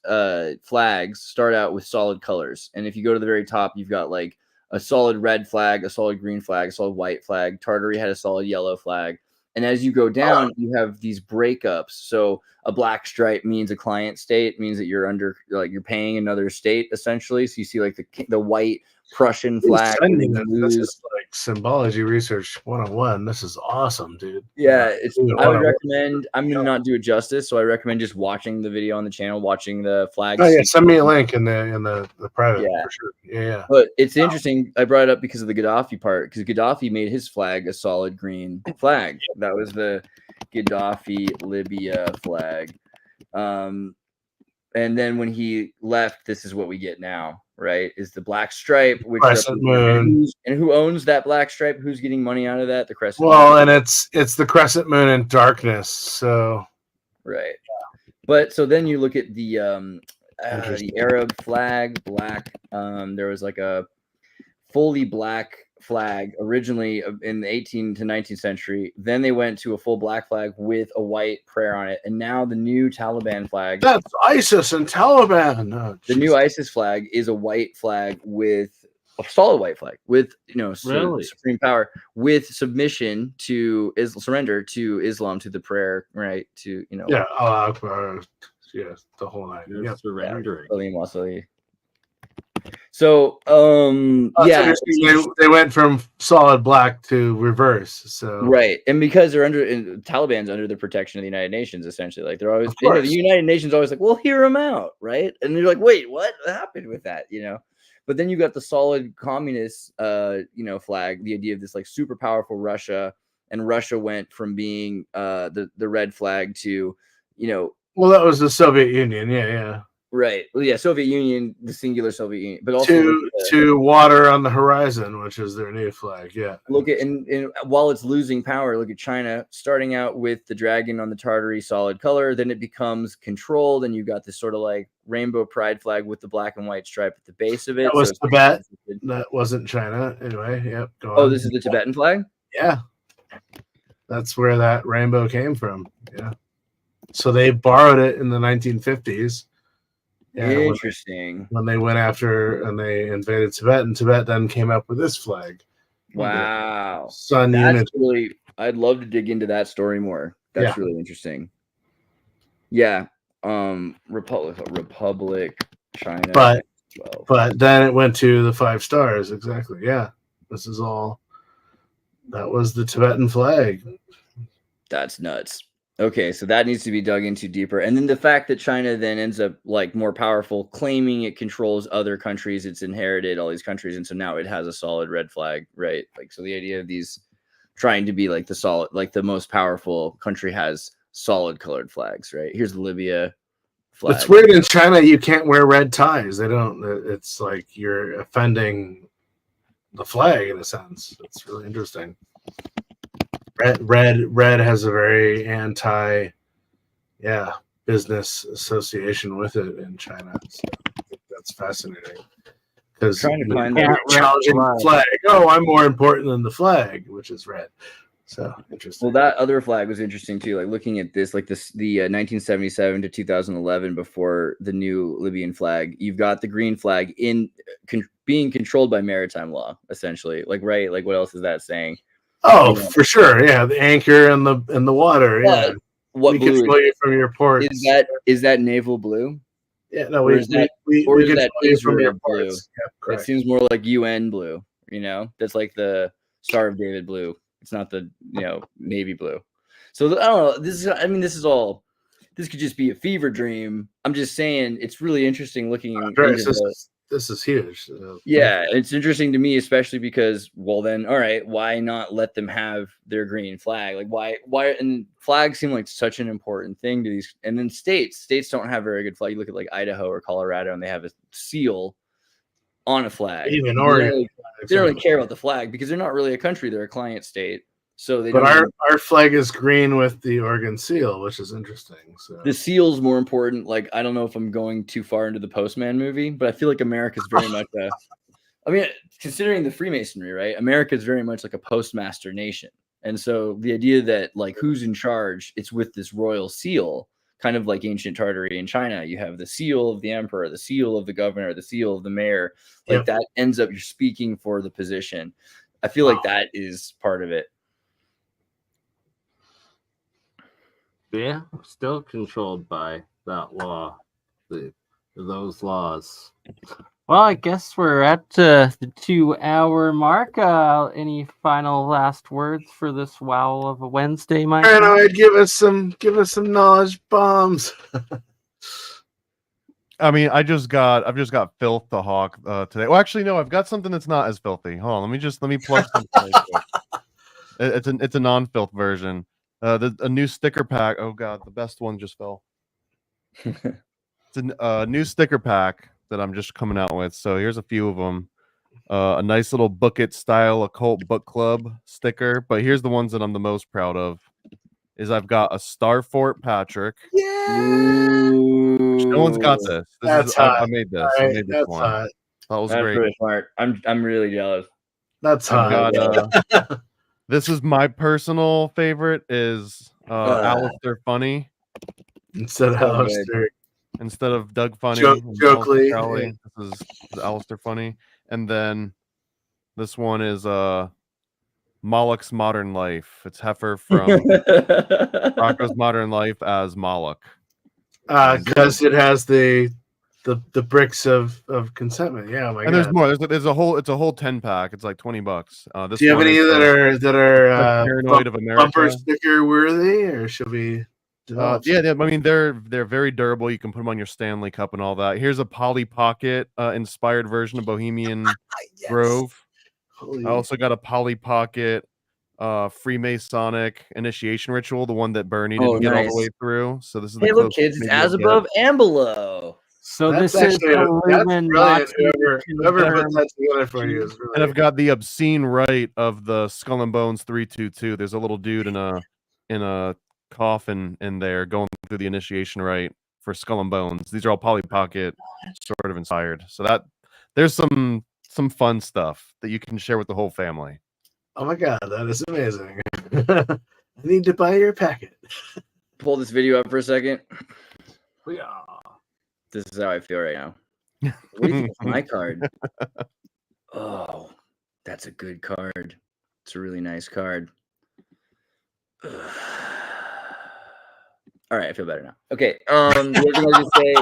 flags start out with solid colors, and if you go to the very top, you've got like a solid red flag, a solid green flag, a solid white flag. Tartary had a solid yellow flag. And as you go down, you have these breakups. So a black stripe means a client state, means that you're under, like you're paying another state essentially. So you see like the white Prussian flag. This is like symbology research 101. This is awesome, dude. Yeah, I would recommend. I'm gonna not do it justice, so I recommend just watching the video on the channel, watching the flags. Oh yeah, send me a link in the private. Yeah, for sure. Yeah. But it's interesting. I brought it up because of the Gaddafi part, because Gaddafi made his flag a solid green flag. That was the Gaddafi Libya flag. And then when he left, this is what we get now, right? Is the black stripe, which crescent moon. And who owns that black stripe? Who's getting money out of that? The crescent Well, moon. and it's the crescent moon in darkness. So right. But so then you look at the Arab flag, black. There was like a fully black flag originally in the 18th to 19th century. Then they went to a full black flag with a white prayer on it. And now the new Taliban flag. That's ISIS and Taliban. Oh, the new ISIS flag is a white flag with a solid white flag with, supreme power, with submission to surrender to Islam, to the prayer, right? To, Yeah. Allah Akbar. Yes, the whole night. You're surrendering. So, yeah, they went from solid black to reverse. So right, and because they're Taliban's under the protection of the United Nations, essentially, like they're always, the United Nations always like, we'll hear them out, right? And you're like, wait, what happened with that? But then you got the solid communist, flag, the idea of this like super powerful Russia, and Russia went from being the red flag to, well, that was the Soviet Union. Yeah. Right. Well, yeah, Soviet Union, the singular Soviet Union, but also to water on the horizon, which is their new flag. Yeah. Look at and while it's losing power, look at China starting out with the dragon on the Tartary solid color, then it becomes controlled, and you got this sort of like rainbow pride flag with the black and white stripe at the base of it. That was Tibet. That wasn't China. Anyway, yep. This is the Tibetan flag? Yeah. That's where that rainbow came from. Yeah. So they borrowed it in the 1950s. Yeah, interesting. When they went after and they invaded Tibet, and Tibet then came up with this flag. Wow. Sun Unity. Really, I'd love to dig into that story more. That's really interesting. Yeah. Republic, China. But then it went to the 5 stars. Exactly. Yeah. This is all. That was the Tibetan flag. That's nuts. Okay, so that needs to be dug into deeper. And then the fact that China then ends up like more powerful, claiming it controls other countries, it's inherited all these countries, and so now it has a solid red flag, right? Like, so the idea of these trying to be like the solid, like the most powerful country has solid colored flags, right? Here's the Libya flag. It's weird in China, you can't wear red ties. They don't. It's like you're offending the flag in a sense. It's really interesting. Red has a very business association with it in China. So I think that's fascinating. Because challenging the flag. Oh, I'm more important than the flag, which is red. So interesting. Well, that other flag was interesting too. Like looking at this, like this, the 1977 to 2011, before the new Libyan flag, you've got the green flag being controlled by maritime law, essentially. Like, right? Like, what else is that saying? Oh, for sure. Yeah, the anchor and the water. Yeah. What we blue control you from your ports. Is that naval blue? Yeah, no, we control you from your blue. Yeah, it seems more like UN blue. That's like the Star of David blue. It's not the navy blue. So I don't know. This could just be a fever dream. I'm just saying it's really interesting looking. This is huge. Yeah, it's interesting to me, especially because, well, then, all right, why not let them have their green flag? Like, why? And flags seem like such an important thing to these. And then states don't have very good flag. You look at like Idaho or Colorado, and they have a seal on a flag. Even Oregon, they don't really care about the flag because they're not really a country; they're a client state. So they. But our flag is green with the Oregon seal, which is interesting. So the seal's more important. Like, I don't know if I'm going too far into the Postman movie, but I feel like America's very much considering the Freemasonry, right? America is very much like a postmaster nation, and so the idea that like who's in charge, it's with this royal seal, kind of like ancient Tartary in China. You have the seal of the emperor, the seal of the governor, the seal of the mayor. Like that ends up you're speaking for the position. I feel like that is part of it. Yeah, still controlled by that law, those laws. Well, I guess we're at the 2-hour mark. Any final last words for this Wowl of a Wednesday, Mike? Paranoid, give us some knowledge bombs. I mean, I've just got filth to hawk today. Well, actually, no, I've got something that's not as filthy. Hold on, let me plug something. It's a non-filth version. A new sticker pack. Oh god, the best one just fell. It's a new sticker pack that I'm just coming out with. So here's a few of them. A nice little book it style occult book club sticker. But here's the ones that I'm the most proud of. Is I've got a Starfort Patrick. Yeah. No one's got this. I made this. Right, I made this that's one. hot. That was That's great. really smart. I'm really jealous. That's hot. This is my personal favorite. Is Alistair Funny Instead of Alistair. instead of Doug Funny. Jokely. Crowley, this is Alistair Funny, and then this one is Moloch's Modern Life. It's Heifer from Rocco's Modern Life as Moloch. Because it has the bricks of consentment. Yeah, my And God. there's more. It's a whole 10-pack. It's like $20. Do you have any that are Paranoid of America? bumper sticker worthy, or should we? I mean they're very durable. You can put them on your Stanley Cup and all that. Here's a Polly Pocket inspired version of Bohemian Grove. Holy. I also got a Polly Pocket Freemasonic initiation ritual, the one that BurnEye didn't get all the way through. So this is hey, look, kids, it's as above and below. So That's this is actually that's Illuminati brilliant. Whoever put that together for you is really. And I've got the obscene rite of the Skull and Bones 322. There's a little dude in a coffin in there going through the initiation rite for Skull and Bones. These are all Polly Pocket sort of inspired. So that there's some fun stuff that you can share with the whole family. Oh my God, that is amazing. I need to buy your packet. Pull this video up for a second. Yeah. This is how I feel right now. What do you think of my card? Oh, that's a good card. It's a really nice card. All right, I feel better now. Okay. The other thing I was gonna say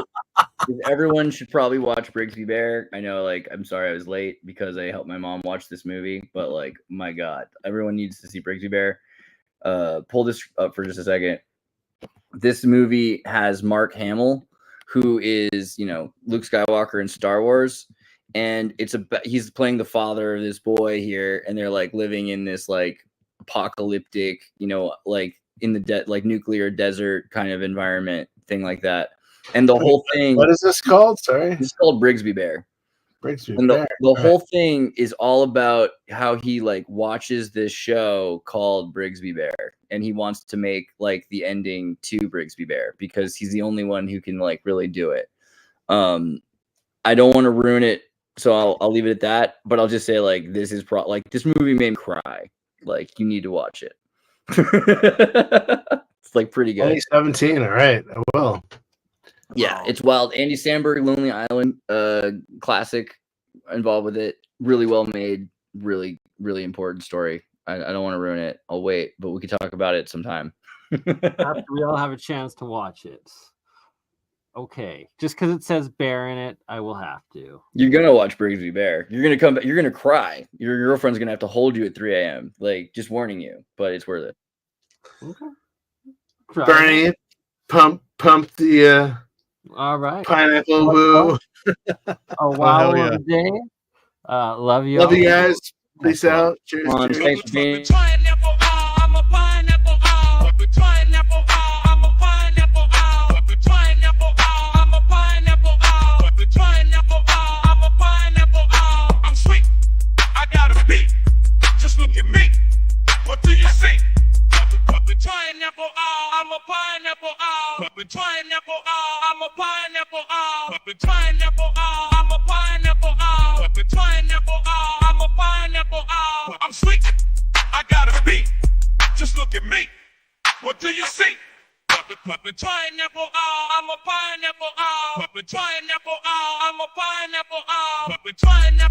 is everyone should probably watch Brigsby Bear. I know, like, I'm sorry I was late because I helped my mom watch this movie, but like, my God, everyone needs to see Brigsby Bear. Pull this up for just a second. This movie has Mark Hamill, who is, Luke Skywalker in Star Wars, and he's playing the father of this boy here, and they're like living in this like apocalyptic, like in the like nuclear desert kind of environment thing like that. And the whole thing. What is this called? Sorry, it's called Brigsby Bear. Brigsby And Bear. the whole thing is all about how he like watches this show called Brigsby Bear, and he wants to make like the ending to Brigsby Bear because he's the only one who can like really do it. I don't want to ruin it, so I'll leave it at that. But I'll just say like this is this movie made me cry. Like you need to watch it. It's like pretty good. Only 17. All right, I will. Yeah, it's wild. Andy Samberg, Lonely Island, classic, involved with it. Really well made. Really, really important story. I don't want to ruin it. I'll wait, but we could talk about it sometime. After we all have a chance to watch it. Okay, just because it says bear in it, I will have to. You're gonna watch Brigsby Bear. You're gonna come back. You're gonna cry. Your girlfriend's gonna have to hold you at 3 a.m. Like, just warning you, but it's worth it. Okay. BurnEye, pump the all right. pineapple woo. A wow of the day. Love you. Love all. you guys. Peace out. Cheers. Come on, cheers. thanks for being. Pineapple, I'm a pineapple, pineapple, I'm a pineapple, pineapple, I'm a pineapple, pineapple, I'm a pineapple, I'm sweet, I got a beat, just look at me, what do you see? Pineapple, I'm a pineapple, pineapple, I'm a pineapple, pineapple, I'm a pineapple, pineapple, I'm a pineapple, I'm sweet, I got a beat, just look at me, what do you see? Put the pineapple out. I'm a pineapple out. Put the pineapple out. I'm a pineapple out. Put the pineapple